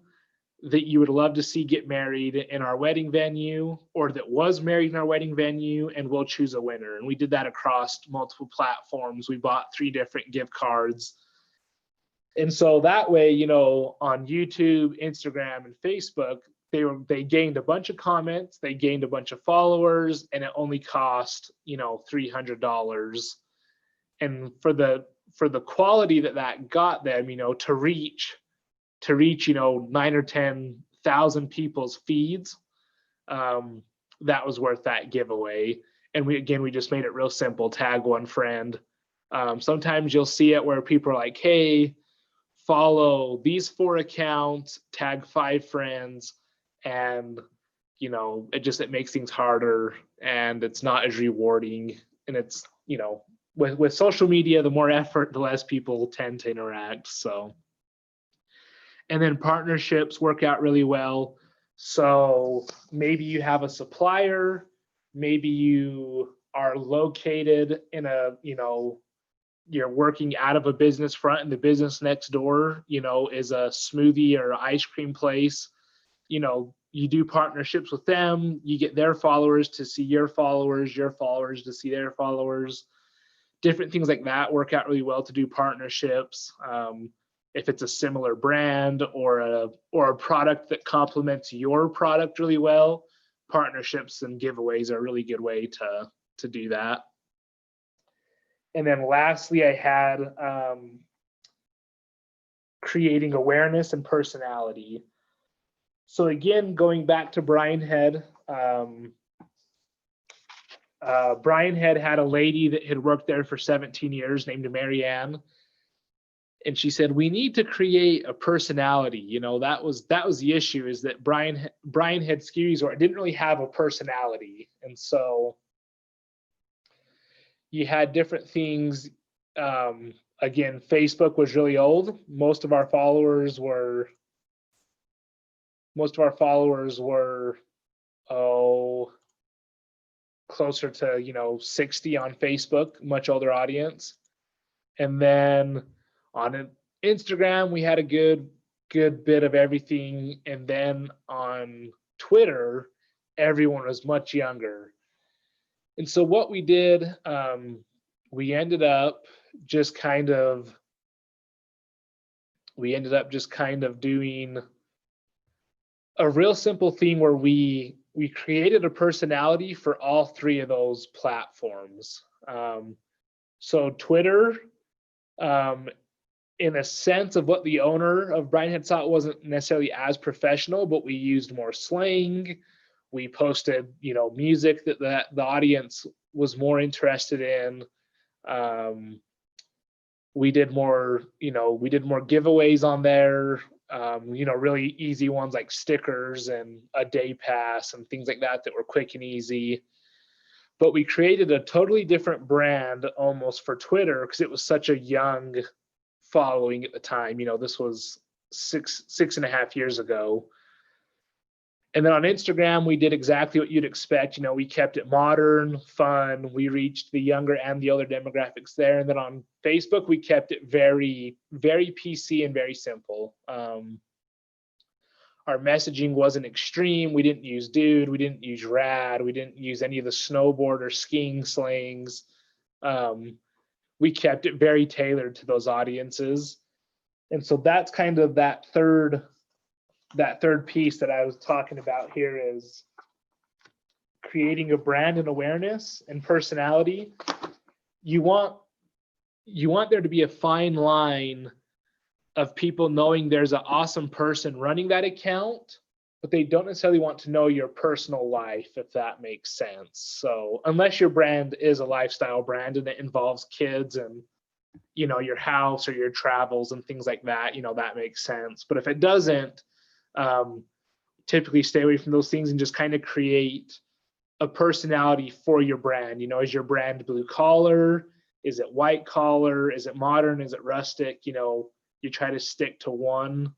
that you would love to see get married in our wedding venue, or that was married in our wedding venue, and we'll choose a winner. And we did that across multiple platforms. We bought 3 different gift cards. And so that way, on YouTube, Instagram, and Facebook, they gained a bunch of comments, they gained a bunch of followers, and it only cost, $300. And for the quality that got them, to reach 9 or 10,000 people's feeds, that was worth that giveaway. And we just made it real simple. Tag one friend. Sometimes you'll see it where people are like, hey, follow these 4 accounts, tag 5 friends, and it makes things harder, and it's not as rewarding. And it's with social media, the more effort, the less people tend to interact. So. And then partnerships work out really well. So maybe you have a supplier, maybe you are located in you're working out of a business front, and the business next door, is a smoothie or ice cream place. You do partnerships with them, you get their followers to see your followers to see their followers. Different things like that work out really well to do partnerships. If it's a similar brand or a product that complements your product really well, partnerships and giveaways are a really good way to do that. And then lastly, I had creating awareness and personality. So again, going back to Brian Head, Brian had a lady that had worked there for 17 years named Marianne. And she said, we need to create a personality. That was the issue, is that Brian Head Ski Resort didn't really have a personality. And so you had different things. Again, Facebook was really old. Most of our followers were closer to 60 on Facebook, much older audience. And then on Instagram, we had a good bit of everything. And then on Twitter, everyone was much younger. And so what we did, we ended up just kind of doing a real simple thing where we created a personality for all 3 of those platforms. So Twitter, in a sense of what the owner of Brian Head thought, wasn't necessarily as professional, but we used more slang. We posted, music that the audience was more interested in. We did more giveaways on there. Really easy ones like stickers and a day pass and things like that were quick and easy. But we created a totally different brand almost for Twitter, because it was such a young following at the time. This was six and a half years ago. And then on Instagram, we did exactly what you'd expect. We kept it modern, fun. We reached the younger and the older demographics there. And then on Facebook, we kept it very, very PC and very simple. Our messaging wasn't extreme. We didn't use dude. We didn't use rad. We didn't use any of the snowboard or skiing slangs. We kept it very tailored to those audiences. And so that's kind of that third piece that I was talking about here, is creating a brand and awareness and personality. You want there to be a fine line of people knowing there's an awesome person running that account, but they don't necessarily want to know your personal life, if that makes sense. So unless your brand is a lifestyle brand and it involves kids and your house or your travels and things like that, that makes sense. But if it doesn't, typically stay away from those things and just kind of create a personality for your brand. You know, is your brand blue collar? Is it white collar? Is it modern? Is it rustic? You know, you try to stick to one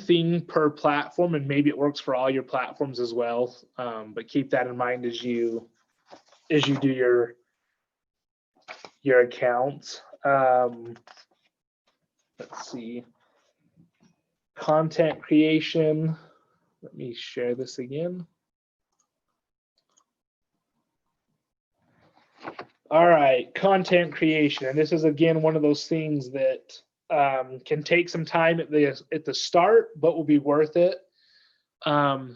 thing per platform, and maybe it works for all your platforms as well. But keep that in mind as you do your accounts. Let's see. Content creation. Let me share this again. All right, content creation. And this is, again, one of those things that can take some time at the start, but will be worth it.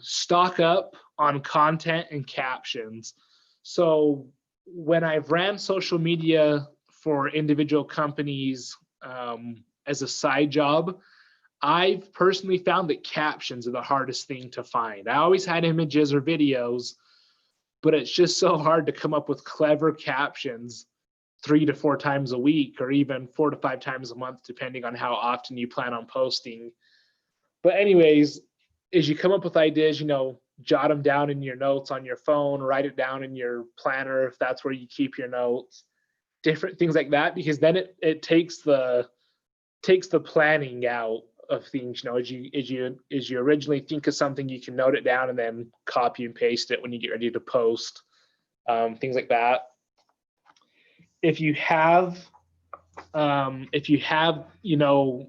Stock up on content and captions. So when I've ran social media for individual companies as a side job, I've personally found that captions are the hardest thing to find. I always had images or videos, but it's just so hard to come up with clever captions 3 to 4 times a week, or even 4 to 5 times a month, depending on how often you plan on posting. But anyways, as you come up with ideas, you know, jot them down in your notes on your phone, write it down in your planner if that's where you keep your notes, different things like that, because then it takes the planning out of things. You know, as you originally think of something, you can note it down and then copy and paste it when you get ready to post, things like that. If you have you know,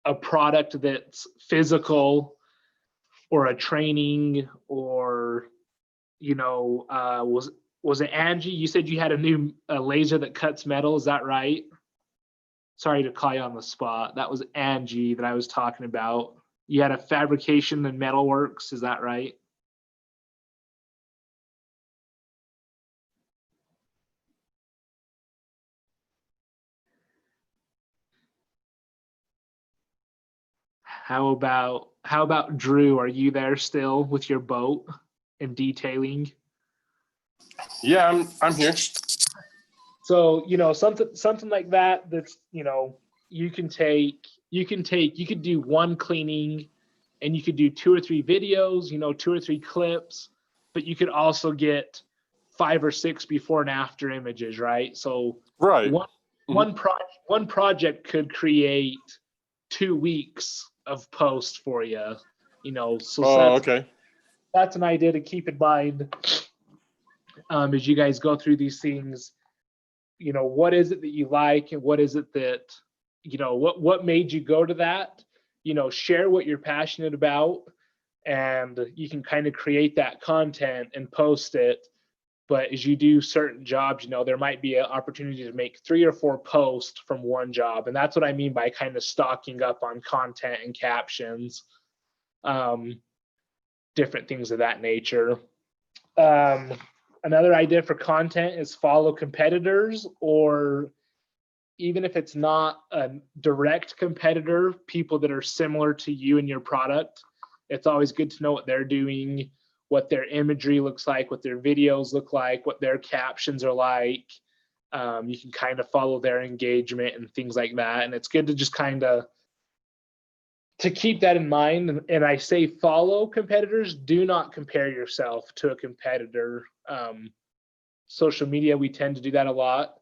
a product that's physical, or a training, or, you know, was it Angie? You said you had a new laser that cuts metal. Is that right? Sorry to call you on the spot. That was Angie that I was talking about. You had a fabrication and metalworks. Is that right? How about Drew? Are you there still with your boat and detailing? Yeah, I'm here. So, you know, something like that, that's, you know, you could do one cleaning, and you could do 2 or 3 videos, you know, 2 or 3 clips, but you could also get 5 or 6 before and after images, right? So Right. one project could create 2 weeks of posts for you, you know. So okay. That's an idea to keep in mind as you guys go through these things. You know, what is it that you like, and what is it that, you know, what made you go to that? You know, share what you're passionate about, and you can kind of create that content and post it. But as you do certain jobs, you know, there might be an opportunity to make 3 or 4 posts from one job. And that's what I mean by kind of stocking up on content and captions, different things of that nature. Another idea for content is follow competitors, or even if it's not a direct competitor, people that are similar to you and your product. It's always good to know what they're doing, what their imagery looks like, what their videos look like, what their captions are like. You can kind of follow their engagement and things like that. And it's good to just kind of to keep that in mind. And I say follow competitors, do not compare yourself to a competitor. Social media, we tend to do that a lot.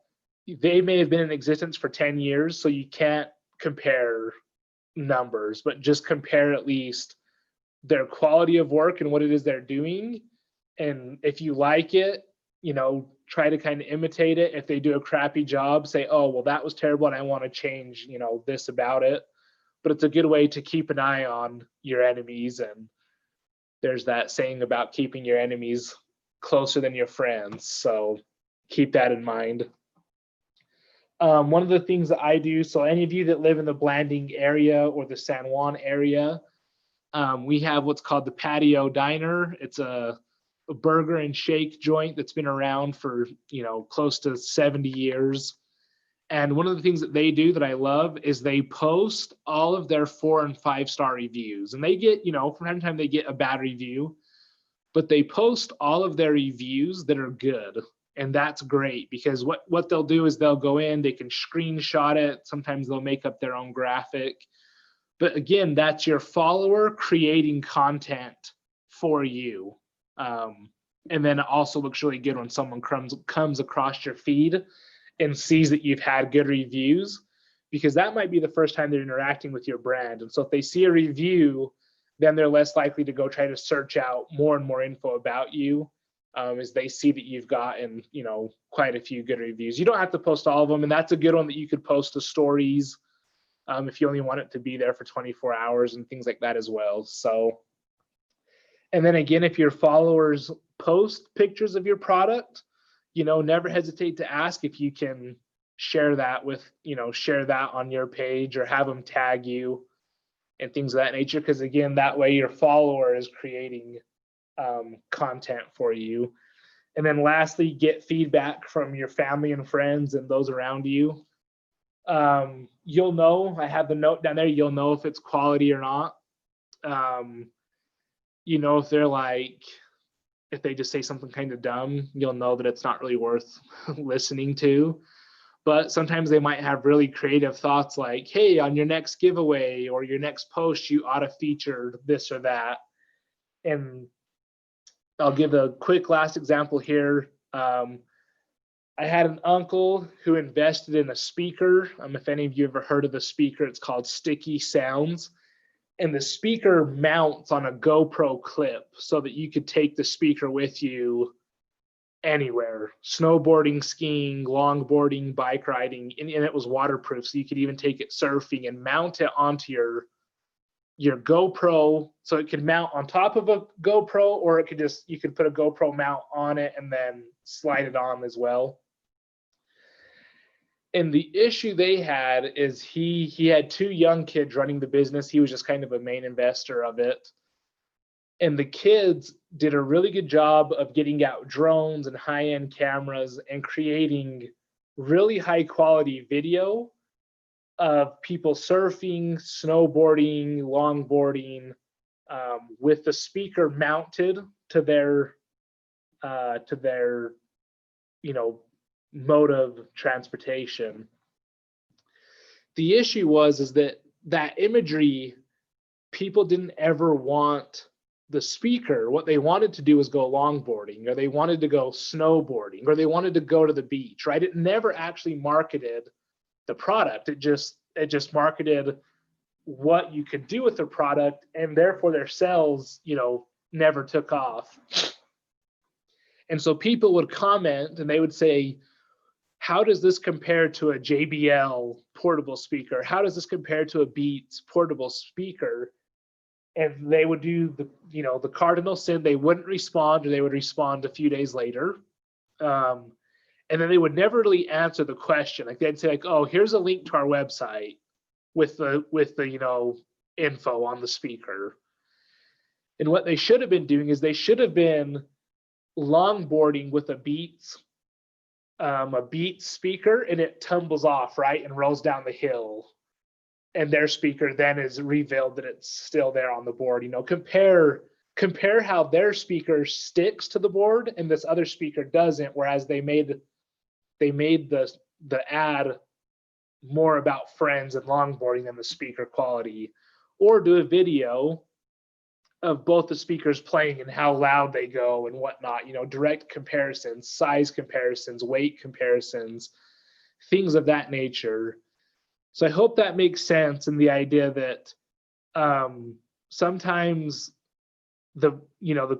They may have been in existence for 10 years, so you can't compare numbers, but just compare at least their quality of work and what it is they're doing. And if you like it, you know, try to kind of imitate it. If they do a crappy job, say, oh, well, that was terrible and I want to change, you know, this about it. But it's a good way to keep an eye on your enemies. And there's that saying about keeping your enemies closer than your friends. So keep that in mind. One of the things that I do, so any of you that live in the Blanding area or the San Juan area, we have what's called the Patio Diner. It's a burger and shake joint that's been around for, you know, close to 70 years. And one of the things that they do that I love is they post all of their 4- and 5-star reviews. And they get, you know, from time to time they get a bad review, but they post all of their reviews that are good. And that's great, because what they'll do is they'll go in, they can screenshot it. Sometimes they'll make up their own graphic. But again, that's your follower creating content for you. And then it also looks really good when someone comes across your feed and sees that you've had good reviews, because that might be the first time they're interacting with your brand. And so if they see a review, then they're less likely to go try to search out more and more info about you, as they see that you've gotten, quite a few good reviews. You don't have to post all of them, and that's a good one that you could post to stories if you only want it to be there for 24 hours and things like that as well. So, and then again, if your followers post pictures of your product, never hesitate to ask if you can share that with, share that on your page or have them tag you and things of that nature. Because again, that way your follower is creating content for you. And then lastly, get feedback from your family and friends and those around you. You'll know, I have the note down there, you'll know if it's quality or not. If they're like, if they just say something kind of dumb, you'll know that it's not really worth listening to. But sometimes they might have really creative thoughts like, hey, on your next giveaway or your next post, you ought to feature this or that. And I'll give a quick last example here. I had an uncle who invested in a speaker. If any of you ever heard of the speaker, it's called Sticky Sounds. And the speaker mounts on a GoPro clip so that you could take the speaker with you anywhere, snowboarding, skiing, longboarding, bike riding, and it was waterproof. So you could even take it surfing and mount it onto your GoPro. So it could mount on top of a GoPro, or it could you could put a GoPro mount on it and then slide it on as well. And the issue they had is he had 2 young kids running the business. He was just kind of a main investor of it. And the kids did a really good job of getting out drones and high-end cameras and creating really high quality video of people surfing, snowboarding, longboarding, with the speaker mounted to their mode of transportation. The issue is that imagery, people didn't ever want the speaker. What they wanted to do was go longboarding, or they wanted to go snowboarding, or they wanted to go to the beach, right? It never actually marketed the product. It just marketed what you could do with the product, and therefore their sales, never took off. And so people would comment and they would say, how does this compare to a JBL portable speaker? How does this compare to a Beats portable speaker? And they would do the cardinal sin. They wouldn't respond, or they would respond a few days later. And then they would never really answer the question. Like they'd say like, oh, here's a link to our website with the info on the speaker. And what they should have been doing is they should have been longboarding with a Beats speaker, and it tumbles off, right, and rolls down the hill, and their speaker then is revealed that it's still there on the board. Compare how their speaker sticks to the board and this other speaker doesn't, whereas they made the ad more about friends and longboarding than the speaker quality. Or do a video of both the speakers playing and how loud they go and whatnot, direct comparisons, size comparisons, weight comparisons, things of that nature. So I hope that makes sense in the idea that sometimes the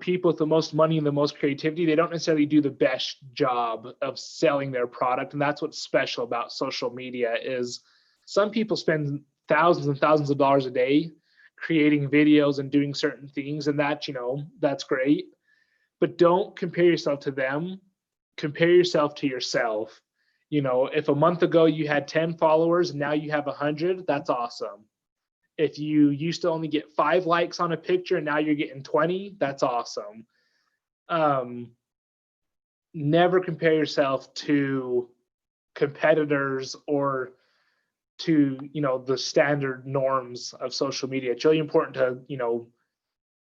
people with the most money and the most creativity, they don't necessarily do the best job of selling their product. And that's what's special about social media is some people spend thousands and thousands of dollars a day creating videos and doing certain things, and that, that's great. But don't compare yourself to them. Compare yourself to yourself. If a month ago you had 10 followers and now you have 100, that's awesome. If you used to only get 5 likes on a picture and now you're getting 20, that's awesome. Never compare yourself to competitors or to the standard norms of social media. It's really important to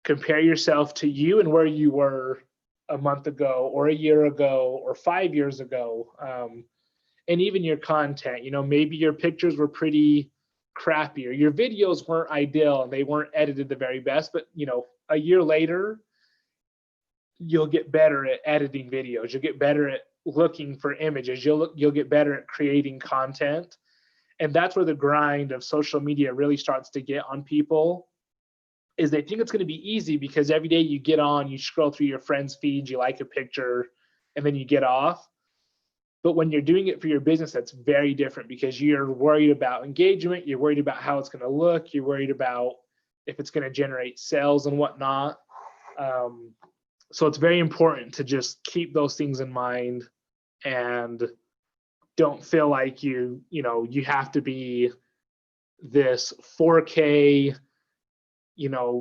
compare yourself to you and where you were a month ago or a year ago or 5 years ago. And even your content, maybe your pictures were pretty crappy or your videos weren't ideal and they weren't edited the very best, but a year later you'll get better at editing videos. You'll get better at looking for images. You'll get better at creating content. And that's where the grind of social media really starts to get on people, is they think it's going to be easy because every day you get on, you scroll through your friends' feeds, you like a picture, and then you get off. But when you're doing it for your business, that's very different because you're worried about engagement. You're worried about how it's going to look. You're worried about if it's going to generate sales and whatnot. So it's very important to just keep those things in mind and don't feel like you have to be this 4K,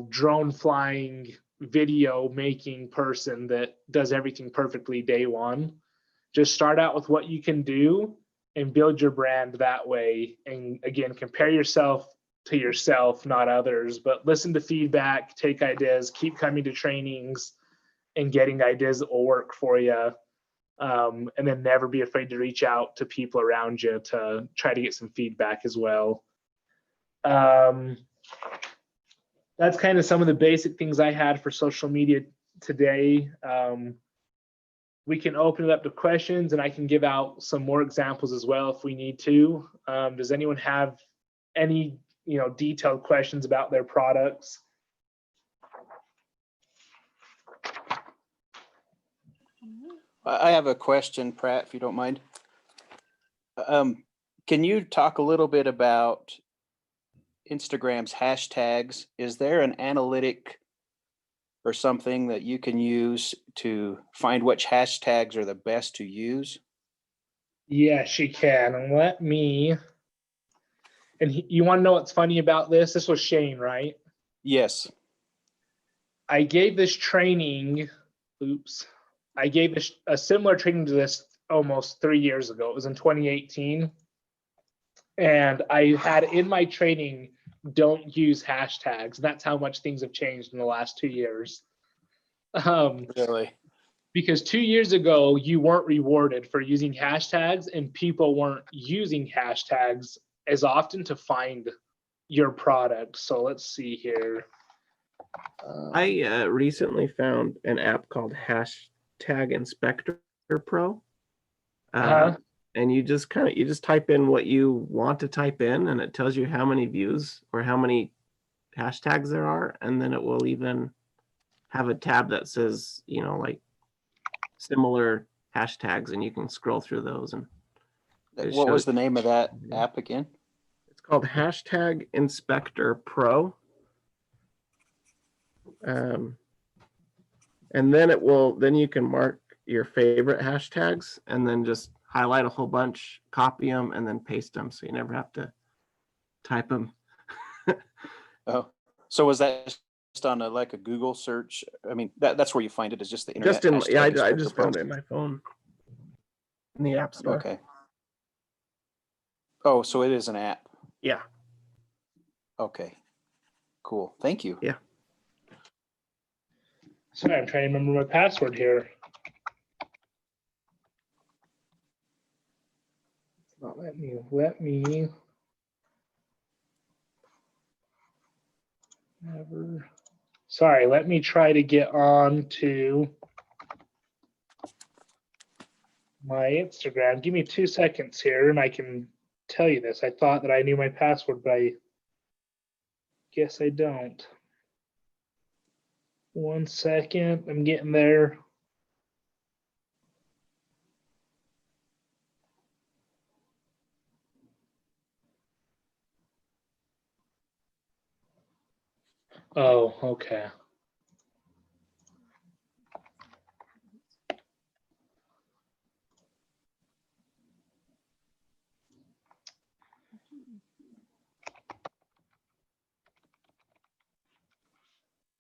drone flying video making person that does everything perfectly day one. Just start out with what you can do and build your brand that way. And again, compare yourself to yourself, not others, but listen to feedback, take ideas, keep coming to trainings and getting ideas that will work for you. And then never be afraid to reach out to people around you to try to get some feedback as well. That's kind of some of the basic things I had for social media today. We can open it up to questions and I can give out some more examples as well if we need to. Does anyone have any detailed questions about their products? I have a question, Pratt, if you don't mind. Can you talk a little bit about Instagram's hashtags? Is there an analytic or something that you can use to find which hashtags are the best to use? Yes, you can. And you want to know what's funny about this? This was Shane, right? Yes. I gave this training, I gave a similar training to this almost 3 years ago. It was in 2018. And I had in my training, don't use hashtags. That's how much things have changed in the last 2 years. Really? Because 2 years ago, you weren't rewarded for using hashtags and people weren't using hashtags as often to find your product. So let's see here. I recently found an app called Inspectorpro. And you just type in what you want to type in and it tells you how many views or how many hashtags there are. And then it will even have a tab that says, like similar hashtags and you can scroll through those. And what was the name of that app again? It's called Inspectorpro. And then you can mark your favorite hashtags and then just highlight a whole bunch, copy them, and then paste them, so you never have to type them. Oh, so was that just on a Google search? I mean, that's where you find it, is just the internet. I just found it in my phone in the App Store. Okay. Oh, so it is an app. Yeah. Okay. Cool. Thank you. Yeah. Sorry, I'm trying to remember my password here. It's not letting me. Never. Sorry, let me try to get on to my Instagram. Give me 2 seconds here and I can tell you this. I thought that I knew my password, but I guess I don't. 1 second, I'm getting there. Oh, okay.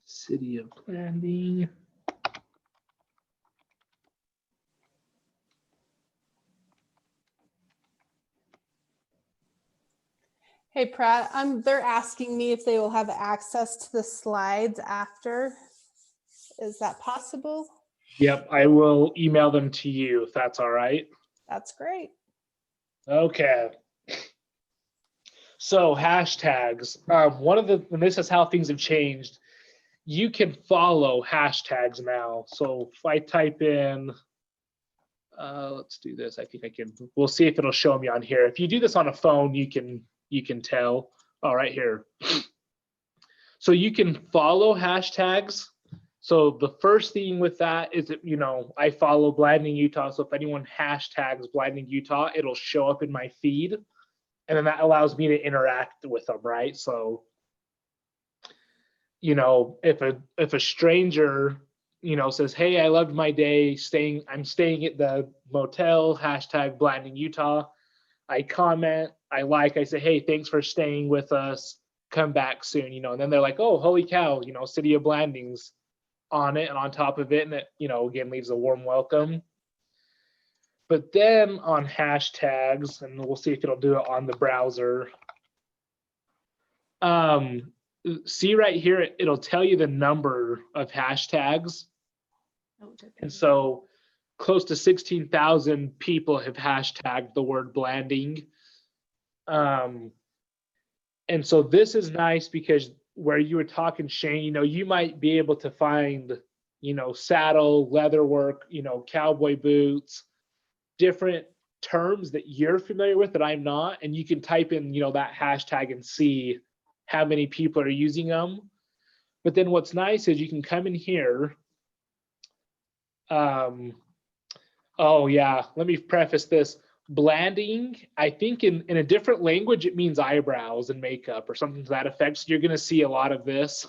City of Blanding. Hey, Pratt, they're asking me if they will have access to the slides after. Is that possible? Yep, I will email them to you if that's all right. That's great. Okay. So hashtags. And this is how things have changed. you can follow hashtags now. So if I type in, let's do this. I think I can, we'll see if it'll show me on here. If you do this on a phone, you can tell. Oh, right here. So you can follow hashtags. So the first thing with that is that, I follow Blanding Utah. So if anyone hashtags Blanding Utah, it'll show up in my feed. And then that allows me to interact with them, right? So, if a stranger, says, hey, I loved my day I'm staying at the motel, hashtag Blanding Utah. I comment, I say, hey, thanks for staying with us. Come back soon, and then they're like, oh, holy cow, City of Blanding's on it and on top of it. And it, again, leaves a warm welcome. But then on hashtags, and we'll see if it'll do it on the browser. See right here, it'll tell you the number of hashtags. And so close to 16,000 people have hashtagged the word Blanding. And so this is nice because where you were talking, Shane, you might be able to find, saddle, leatherwork, cowboy boots, different terms that you're familiar with that I'm not. And you can type in, that hashtag and see how many people are using them. But then what's nice is you can come in here. Oh yeah, let me preface this. Blanding, I think in a different language, it means eyebrows and makeup or something to that effect. So you're going to see a lot of this.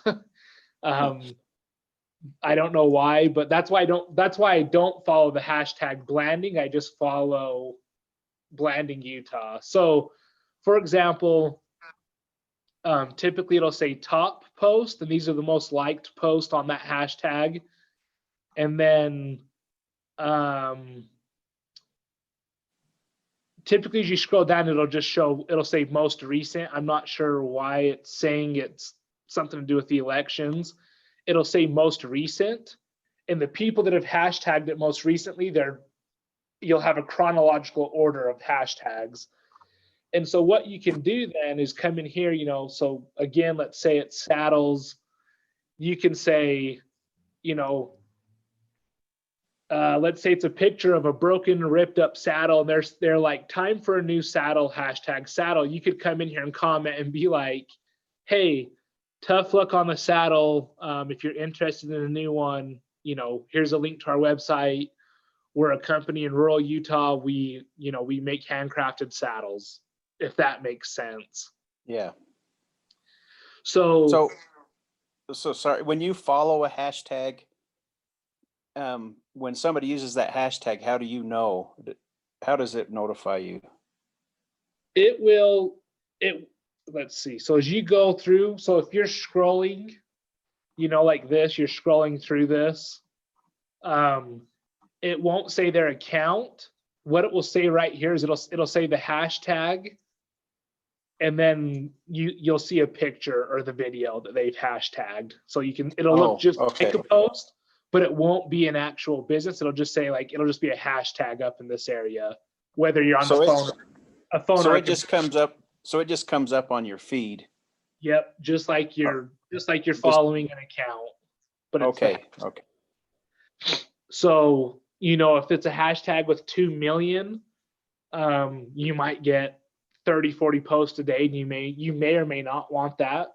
I don't know why, but that's why I don't follow the hashtag Blanding. I just follow Blanding Utah. So for example, typically it'll say top post, and these are the most liked posts on that hashtag. And then typically as you scroll down, it'll say most recent. I'm not sure why it's saying it's something to do with the elections. It'll say most recent, and the people that have hashtagged it most recently, you'll have a chronological order of hashtags. And so what you can do then is come in here, so again, let's say it's saddles. You can say, let's say it's a picture of a broken, ripped up saddle, and they're like, time for a new saddle, hashtag saddle. You could come in here and comment and be like, hey, tough luck on the saddle. If you're interested in a new one, here's a link to our website. We're a company in rural Utah. We make handcrafted saddles, if that makes sense. Yeah. So sorry, when you follow a hashtag, when somebody uses that hashtag, how do you know? How does it notify you? Let's see. So as you go through, so if you're scrolling, like this, you're scrolling through this, it won't say their account. What it will say right here is it'll say the hashtag, and then you'll see a picture or the video that they've hashtagged. So it'll look just like a post, but it won't be an actual business. It'll just say it'll just be a hashtag up in this area, whether you're on a phone. So it just comes up. So it just comes up on your feed. Yep, just like you're following an account. But okay. So if it's a hashtag with 2 million, you might get 30, 40 posts a day, and you may or may not want that.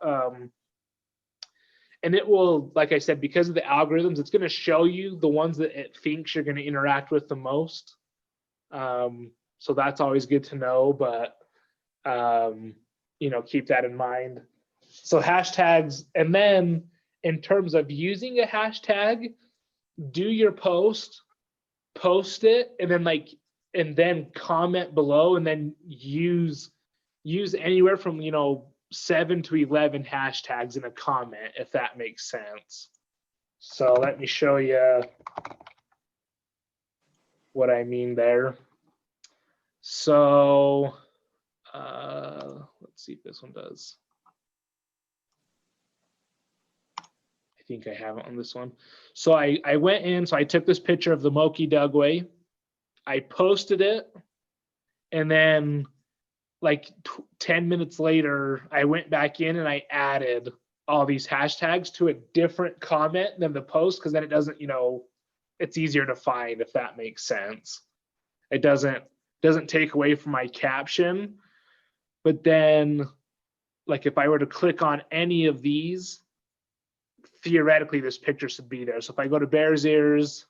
And it will, like I said, because of the algorithms, it's going to show you the ones that it thinks you're going to interact with the most. So that's always good to know, but keep that in mind. So hashtags, and then in terms of using a hashtag, do your post it, and then comment below, and then use anywhere from 7 to 11 hashtags in a comment, if that makes sense. So let me show you what I mean there. So let's see if this one does. I think I have it on this one. So I went in, so I took this picture of the Moki Dugway. I posted it, and then like 10 minutes later, I went back in and I added all these hashtags to a different comment than the post, because then it doesn't, it's easier to find, if that makes sense. It doesn't take away from my caption, but then like if I were to click on any of these, theoretically this picture should be there. So if I go to Bears Ears,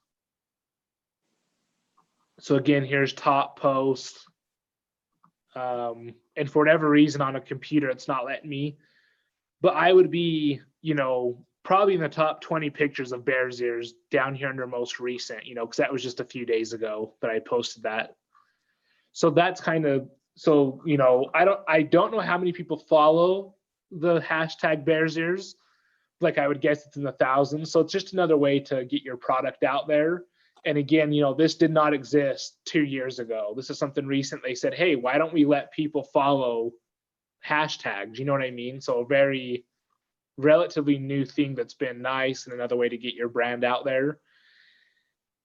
so again, here's top post. And for whatever reason on a computer, it's not letting me, but I would be, probably in the top 20 pictures of Bears Ears down here under most recent, because that was just a few days ago that I posted that. So that's kind of, so, I don't know how many people follow the hashtag Bears Ears. Like I would guess it's in the thousands. So it's just another way to get your product out there. And again, this did not exist 2 years ago. This is something recent. They said, hey, why don't we let people follow hashtags? You know what I mean? So a very relatively new thing that's been nice and another way to get your brand out there.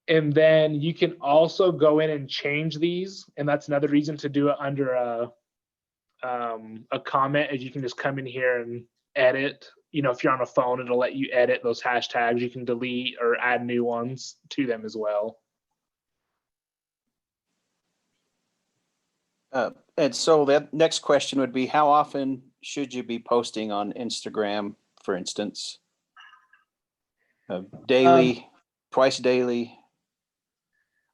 And then you can also go in and change these. And that's another reason to do it under a comment, is you can just come in here and edit. If you're on a phone, it'll let you edit those hashtags. You can delete or add new ones to them as well. And so that next question would be, how often should you be posting on Instagram, for instance? Daily, twice daily?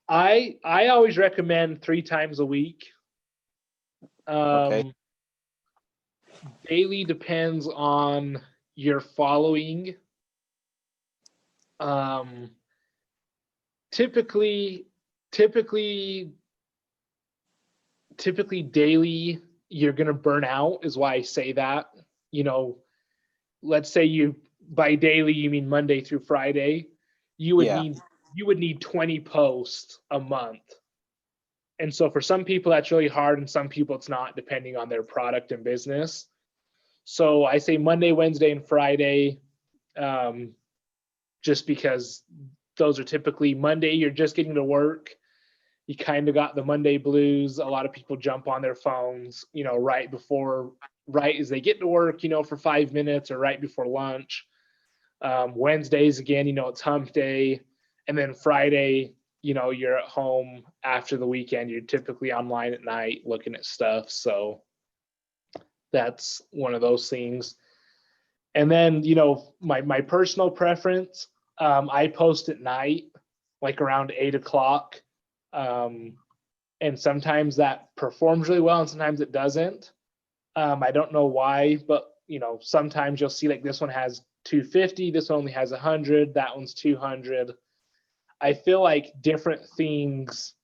I always recommend 3 times a week. Okay. Daily depends on your following. Typically daily you're going to burn out, is why I say that. Let's say by daily you mean Monday through Friday. You would need 20 posts a month. And so for some people that's really hard, and some people it's not, depending on their product and business. So I say Monday, Wednesday, and Friday, just because those are typically Monday, you're just getting to work. You kind of got the Monday blues. A lot of people jump on their phones, right as they get to work, for 5 minutes or right before lunch. Wednesdays, again, it's hump day. And then Friday, you're at home after the weekend. You're typically online at night looking at stuff. So that's one of those things. And then, my personal preference, I post at night, like around 8 o'clock. And sometimes that performs really well and sometimes it doesn't. I don't know why, but sometimes you'll see like this one has 250, this one only has 100, that one's 200. I feel like different things,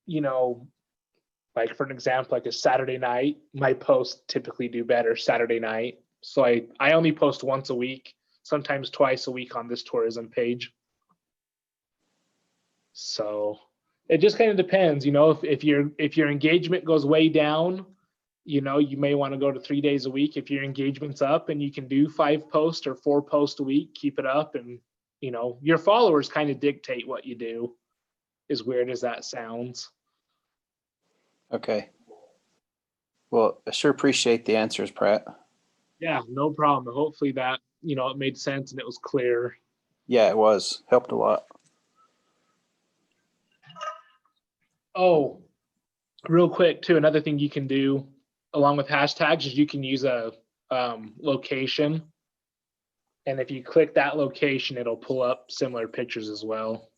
like for an example, like a Saturday night, my posts typically do better Saturday night. So I only post once a week, sometimes twice a week on this tourism page. So it just kind of depends, if your engagement goes way down, you may want to go to 3 days a week. If your engagement's up and you can do 5 posts or 4 posts a week, keep it up. And your followers kind of dictate what you do, as weird as that sounds. Okay. Well, I sure appreciate the answers, Pratt. Yeah, no problem. Hopefully that, it made sense and it was clear. Yeah, it was. Helped a lot. Oh, real quick too, another thing you can do along with hashtags is you can use a location. And if you click that location, it'll pull up similar pictures as well.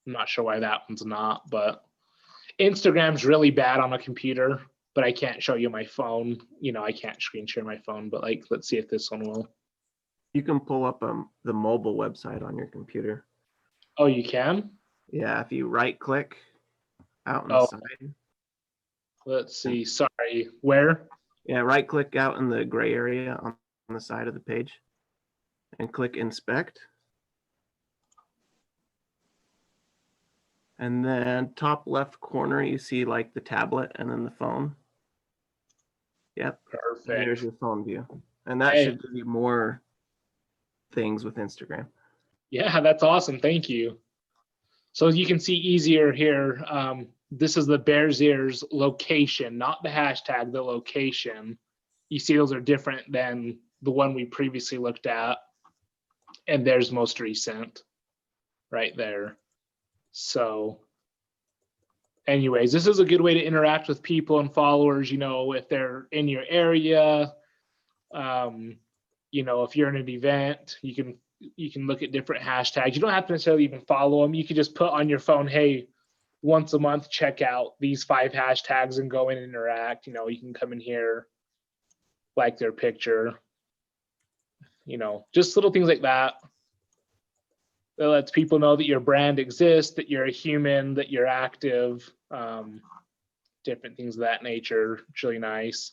I'm not sure why that one's not, but Instagram's really bad on a computer, but I can't show you my phone. I can't screen share my phone, but let's see if this one will. You can pull up the mobile website on your computer. Oh, you can? Yeah, if you right click out on the side. Let's see. Sorry, where? Yeah, right click out in the gray area on the side of the page and click inspect. And then top left corner, you see like the tablet and then the phone. Yep. Perfect. And there's your phone view. And that should give you more things with Instagram. Yeah, that's awesome. Thank you. So you can see easier here. This is the Bears Ears location, not the hashtag, the location. You see those are different than the one we previously looked at, and there's most recent right there. So anyways, this is a good way to interact with people and followers, you know, if they're in your area. You know, if you're in an event, you can look at different hashtags. You don't have to necessarily even follow them. You can just put on your phone, hey, once a month, check out these 5 hashtags and go in and interact. You know, you can come in here, like their picture, you know, just little things like that. That lets people know that your brand exists, that you're a human, that you're active, different things of that nature. It's really nice.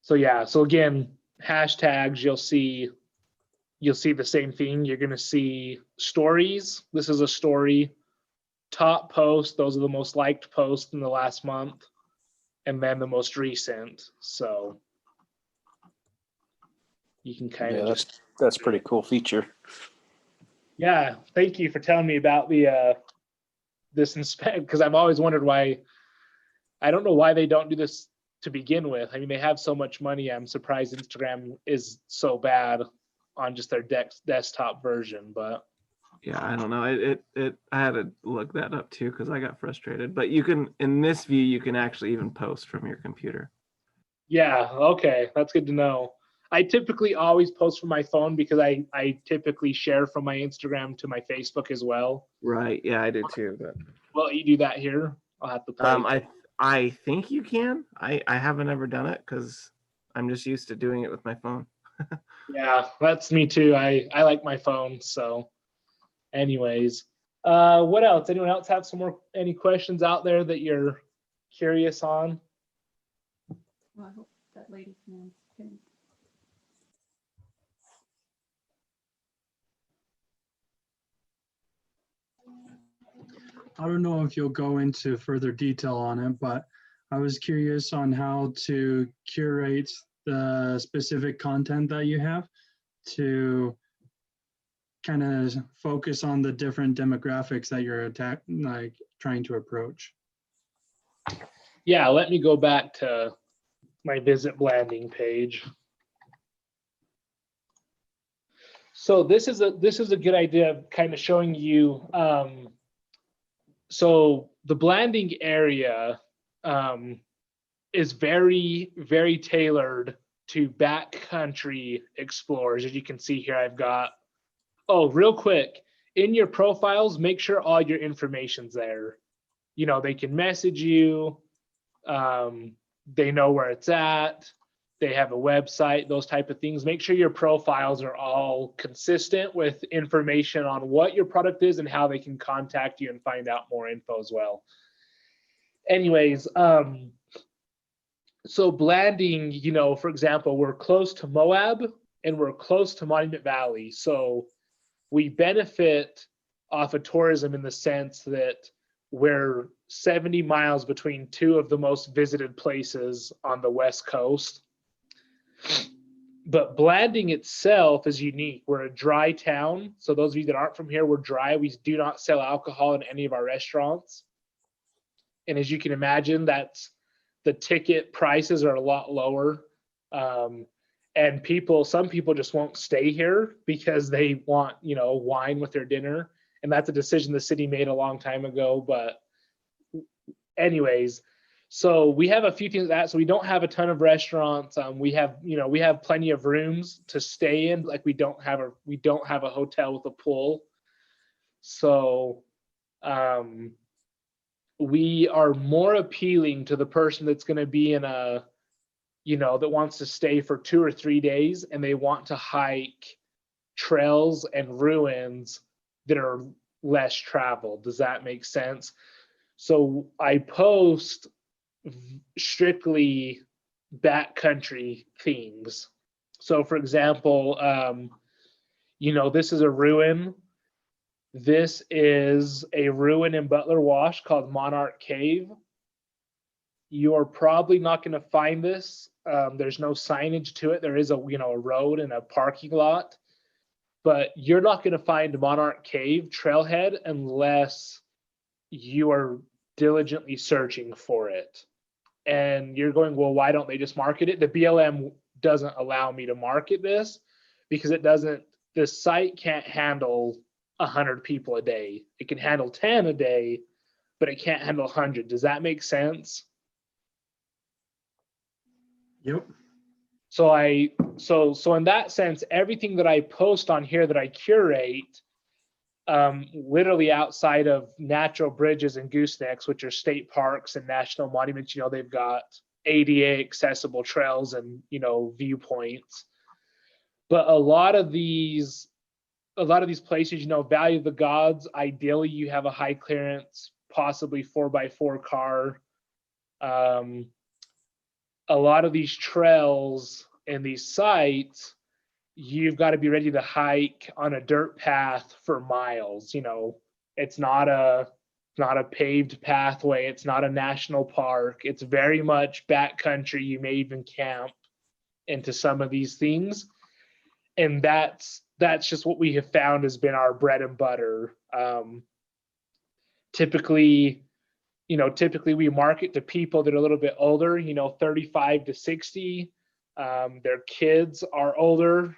So yeah, so again, hashtags, you'll see the same thing. You're gonna see stories. This is a story. Top post, those are the most liked posts in the last month, and then the most recent. So you can kind of just. That's pretty cool feature. Yeah, thank you for telling me about the this inspect, because I've always wondered why. I don't know why they don't do this to begin with. I mean, they have so much money. I'm surprised Instagram is so bad on just their desktop version, but yeah, I don't know. I had to look that up too because I got frustrated. But you can, in this view, you can actually even post from your computer. yeah, okay, that's good to know. I typically always post from my phone because I typically share from my Instagram to my Facebook as well. Right. Yeah, I do too. But Well, you do that here. I'll have to play. I think you can. I haven't ever done it because I'm just used to doing it with my phone. Yeah, that's me too. I like my phone. So anyways, what else? Anyone else have any questions out there that you're curious on? Well, I hope that lady can. I don't know if you'll go into further detail on it, but I was curious on how to curate the specific content that you have to kind of focus on the different demographics that you're trying to approach. Yeah, let me go back to my Visit Blanding page. So this is a good idea of kind of showing you. So the Blanding area is very, very tailored to backcountry explorers. As you can see here, I've got, oh, real quick, in your profiles, make sure all your information's there. You know, they can message you, they know where it's at, they have a website, those type of things. Make sure your profiles are all consistent with information on what your product is and how they can contact you and find out more info as well. Anyways, so Blanding, you know, for example, we're close to Moab and we're close to Monument Valley. So we benefit off of tourism in the sense that we're 70 miles between 2 of the most visited places on the West Coast. But Blanding itself is unique. We're a dry town. So those of you that aren't from here, we're dry. We do not sell alcohol in any of our restaurants. And as you can imagine, the ticket prices are a lot lower. And some people just won't stay here because they want, you know, wine with their dinner. And that's a decision the city made a long time ago. But anyways, so we have a few things like that. So we don't have a ton of restaurants. We have plenty of rooms to stay in. Like we don't have a hotel with a pool. So we are more appealing to the person that's going to be in that wants to stay for 2 or 3 days and they want to hike trails and ruins that are less traveled. Does that make sense? So I post strictly backcountry themes. So for example, this is a ruin. This is a ruin in Butler Wash called Monarch Cave. You're probably not going to find this. There's no signage to it. There is a road and a parking lot, but you're not going to find Monarch Cave trailhead unless you are diligently searching for it. and you're going, well, why don't they just market it? The BLM doesn't allow me to market this because the site can't handle 100 people a day. It can handle 10 a day, but it can't handle 100. Does that make sense? Yep. So in that sense, everything that I post on here that I curate, literally outside of natural bridges and goosenecks, which are state parks and national monuments, they've got ADA accessible trails and, viewpoints. But a lot of these places, value of the gods, ideally you have a high clearance, possibly 4x4 car. A lot of these trails and these sites, you've got to be ready to hike on a dirt path for miles. It's not a paved pathway. It's not a national park. It's very much backcountry. You may even camp into some of these things. And that's just what we have found has been our bread and butter. Typically we market to people that are a little bit older, 35 to 60. Their kids are older.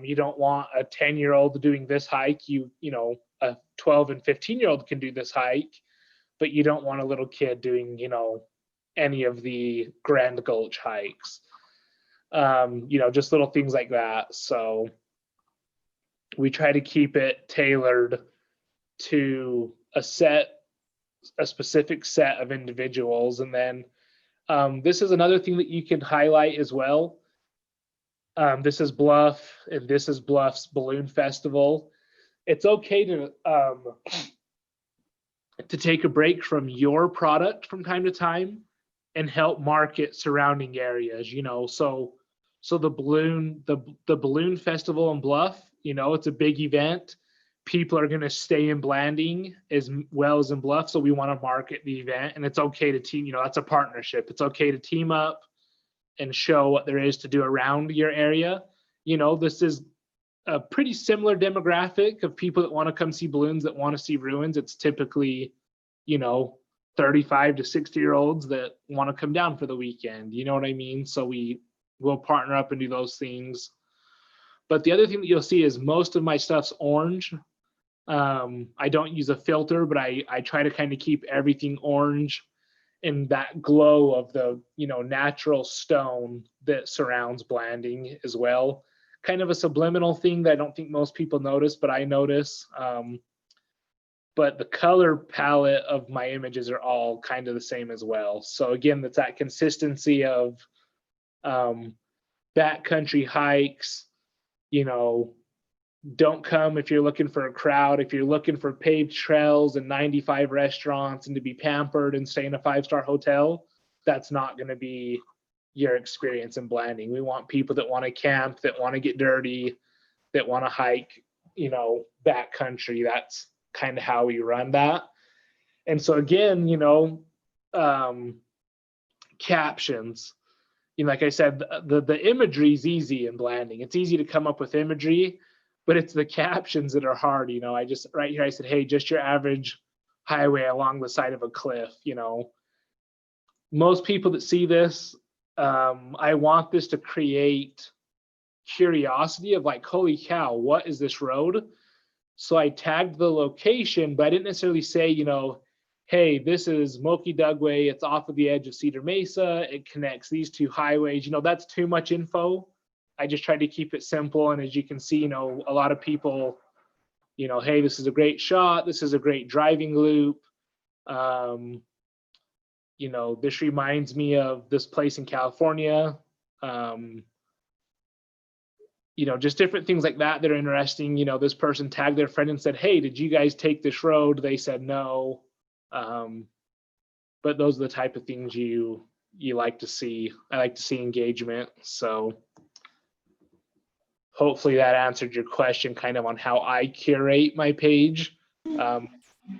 You don't want a 10-year-old doing this hike. A 12 and 15-year-old can do this hike, but you don't want a little kid doing, any of the Grand Gulch hikes. Just little things like that. So we try to keep it tailored to a specific set of individuals. And then this is another thing that you can highlight as well. This is Bluff, and this is Bluff's Balloon Festival. It's okay to take a break from your product from time to time and help market surrounding areas. So the balloon festival in Bluff, it's a big event. People are going to stay in Blanding as well as in Bluff, so we want to market the event, and it's okay to team. That's a partnership. It's okay to team up and show what there is to do around your area. This is a pretty similar demographic of people that want to come see balloons, that want to see ruins. It's typically, 35 to 60-year-olds that want to come down for the weekend. You know what I mean? So we will partner up and do those things. But the other thing that you'll see is most of my stuff's orange. I don't use a filter, but I try to kind of keep everything orange in that glow of the, natural stone that surrounds Blanding as well. Kind of a subliminal thing that I don't think most people notice, but I notice. But the color palette of my images are all kind of the same as well. So again, that's that consistency of backcountry hikes. Don't come if you're looking for a crowd. If you're looking for paved trails and 95 restaurants and to be pampered and stay in a 5-star hotel, that's not going to be your experience in Blanding. We want people that want to camp, that want to get dirty, that want to hike, backcountry. That's kind of how we run that. And so again, captions. Like I said, the imagery is easy in Blanding. It's easy to come up with imagery, but it's the captions that are hard. I just right here, I said, hey, just your average highway along the side of a cliff. Most people that see this, I want this to create curiosity of like, holy cow, what is this road? So I tagged the location, but I didn't necessarily say, hey, this is Moki Dugway. It's off of the edge of Cedar Mesa. It connects these two highways. That's too much info. I just tried to keep it simple. And as you can see, a lot of people, hey, this is a great shot. This is a great driving loop. This reminds me of this place in California. Just different things like that that are interesting. This person tagged their friend and said, hey, did you guys take this road? They said no. But those are the type of things you like to see. I like to see engagement. So hopefully that answered your question kind of on how I curate my page,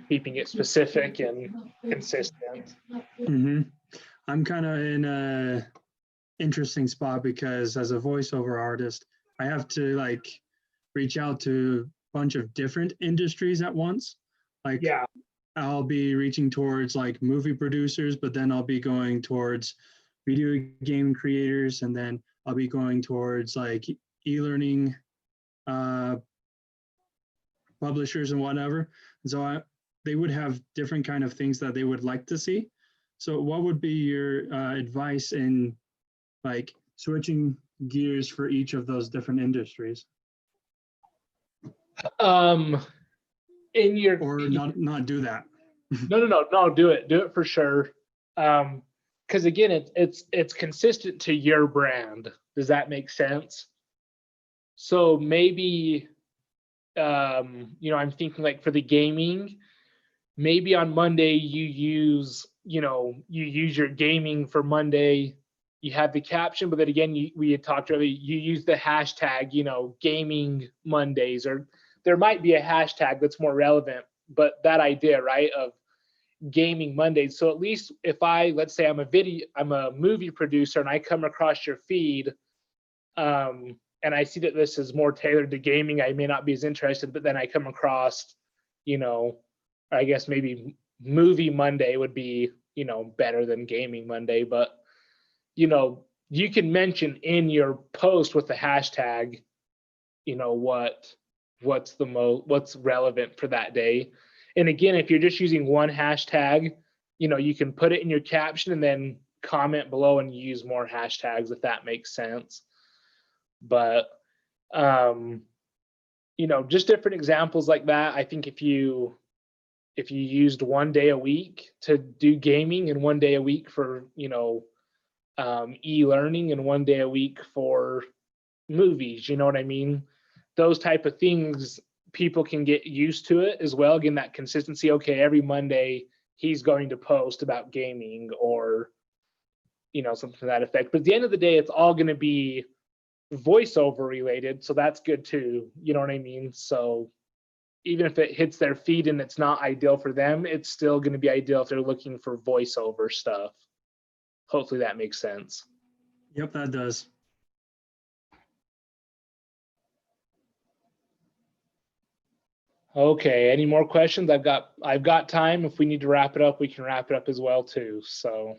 keeping it specific and consistent. Mm-hmm. I'm kind of in a interesting spot because as a voiceover artist, I have to reach out to a bunch of different industries at once. I'll be reaching towards like movie producers, but then I'll be going towards video game creators, and then I'll be going towards like e-learning publishers and whatever. And so they would have different kind of things that they would like to see. So what would be your advice in like switching gears for each of those different industries? In your Or not do that? No, do it for sure. Because again, it's consistent to your brand. Does that make sense? So maybe I'm thinking like for the gaming, maybe on Monday you use your gaming for Monday. You have the caption, but then again, we had talked earlier, you use the hashtag, gaming Mondays, or there might be a hashtag that's more relevant, but that idea, right, of gaming Mondays. So at least if let's say I'm a movie producer and I come across your feed, and I see that this is more tailored to gaming, I may not be as interested, but then I come across, I guess maybe movie Monday would be, better than gaming Monday, but you can mention in your post with the hashtag, what's relevant for that day. And again, if you're just using one hashtag, you can put it in your caption and then comment below and use more hashtags if that makes sense. But just different examples like that. I think if you used one day a week to do gaming and one day a week for e-learning and one day a week for movies, you know what I mean? Those type of things, people can get used to it as well. Again, that consistency. Okay, every Monday he's going to post about gaming or something to that effect. But at the end of the day, it's all going to be voiceover related, so that's good too. You know what I mean? So even if it hits their feed and it's not ideal for them, it's still going to be ideal if they're looking for voiceover stuff. Hopefully that makes sense. Yep, that does. Okay, any more questions? I've got time. If we need to wrap it up, we can wrap it up as well too. So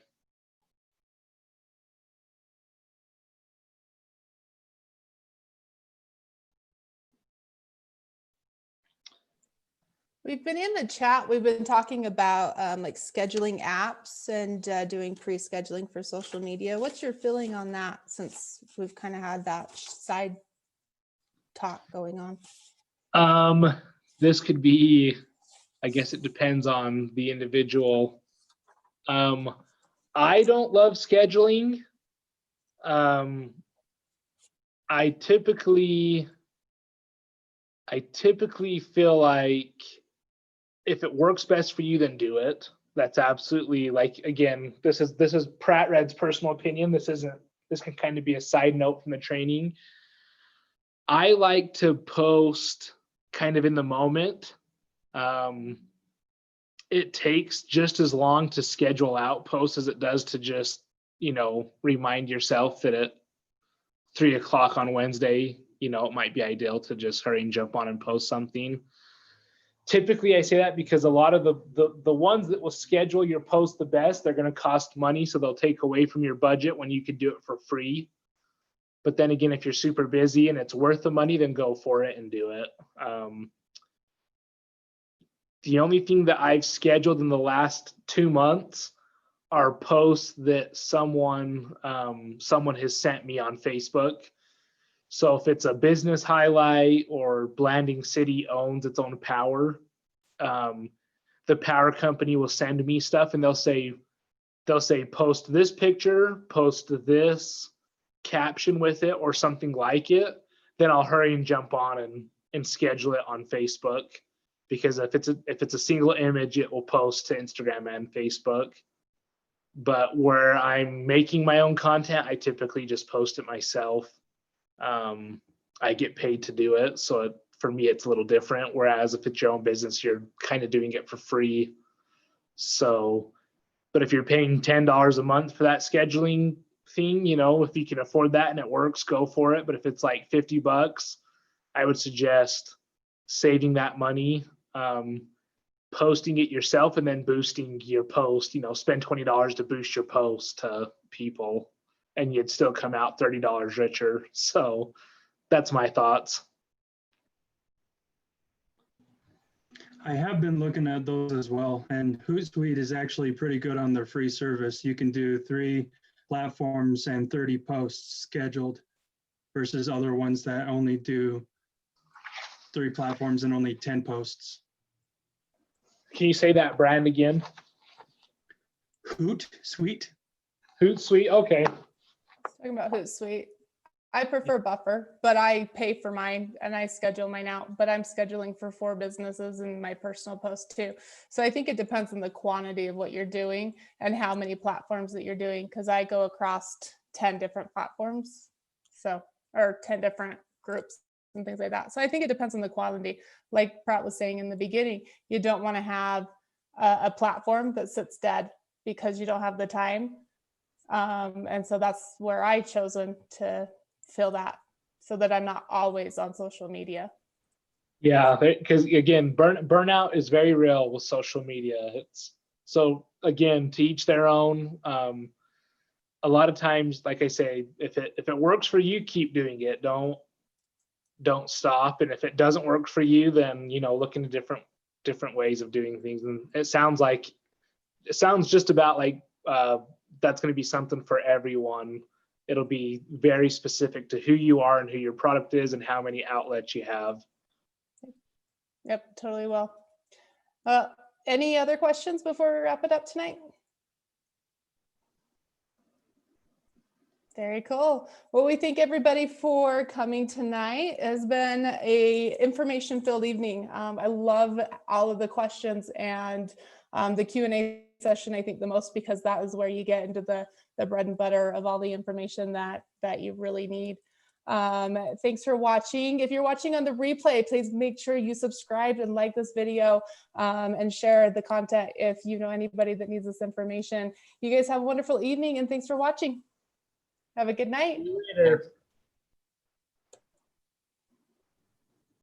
We've been in the chat. We've been talking about like scheduling apps and doing pre-scheduling for social media. What's your feeling on that since we've kind of had that side talk going on? This could be, I guess it depends on the individual. I don't love scheduling. I typically feel like if it works best for you, then do it. That's absolutely, like, again, this is Pratt Red's personal opinion. This can kind of be a side note from the training. I like to post kind of in the moment. It takes just as long to schedule out posts as it does to just, remind yourself that at 3 o'clock on Wednesday, it might be ideal to just hurry and jump on and post something. Typically, I say that because a lot of the ones that will schedule your post the best, they're going to cost money, so they'll take away from your budget when you could do it for free. But then again, if you're super busy and it's worth the money, then go for it and do it. The only thing that I've scheduled in the last 2 months are posts that someone has sent me on Facebook. So if it's a business highlight or Blanding City owns its own power, the power company will send me stuff and they'll say post this picture, post this caption with it or something like it. Then I'll hurry and jump on and schedule it on Facebook, because if it's a single image, it will post to Instagram and Facebook. But where I'm making my own content, I typically just post it myself. I get paid to do it, so for me it's a little different. Whereas if it's your own business, you're kind of doing it for free. So, but if you're paying $10 a month for that scheduling thing, if you can afford that and it works, go for it. But if it's like $50, I would suggest saving that money. posting it yourself and then boosting your post, spend $20 to boost your post to people and you'd still come out $30 richer. So that's my thoughts. I have been looking at those as well, and Hootsuite is actually pretty good on their free service. You can do 3 platforms and 30 posts scheduled versus other ones that only do 3 platforms and only 10 posts. Can you say that brand again? Hootsuite. Hootsuite, okay. Talking about Hootsuite. I prefer Buffer, but I pay for mine and I schedule mine out, but I'm scheduling for 4 businesses and my personal post too. So I think it depends on the quantity of what you're doing and how many platforms that you're doing, because I go across 10 different platforms, so, or 10 different groups and things like that. So I think it depends on the quality. Like Pratt was saying in the beginning, you don't want to have a platform that sits dead because you don't have the time. And so that's where I chosen to fill that, so that I'm not always on social media. Yeah, because again, burnout is very real with social media. It's so, again, to each their own. A lot of times, like I say, if it works for you, keep doing it. Don't stop. And if it doesn't work for you, then look into different ways of doing things. And it sounds just about like that's going to be something for everyone. It'll be very specific to who you are and who your product is and how many outlets you have. Yep, totally will. Any other questions before we wrap it up tonight? Very cool. Well, we thank everybody for coming tonight. It has been a information-filled evening. I love all of the questions and the Q&A session, I think the most, because that is where you get into the bread and butter of all the information that you really need. Thanks for watching. If you're watching on the replay, please make sure you subscribe and like this video and share the content if you know anybody that needs this information. You guys have a wonderful evening and thanks for watching. Have a good night. See you later.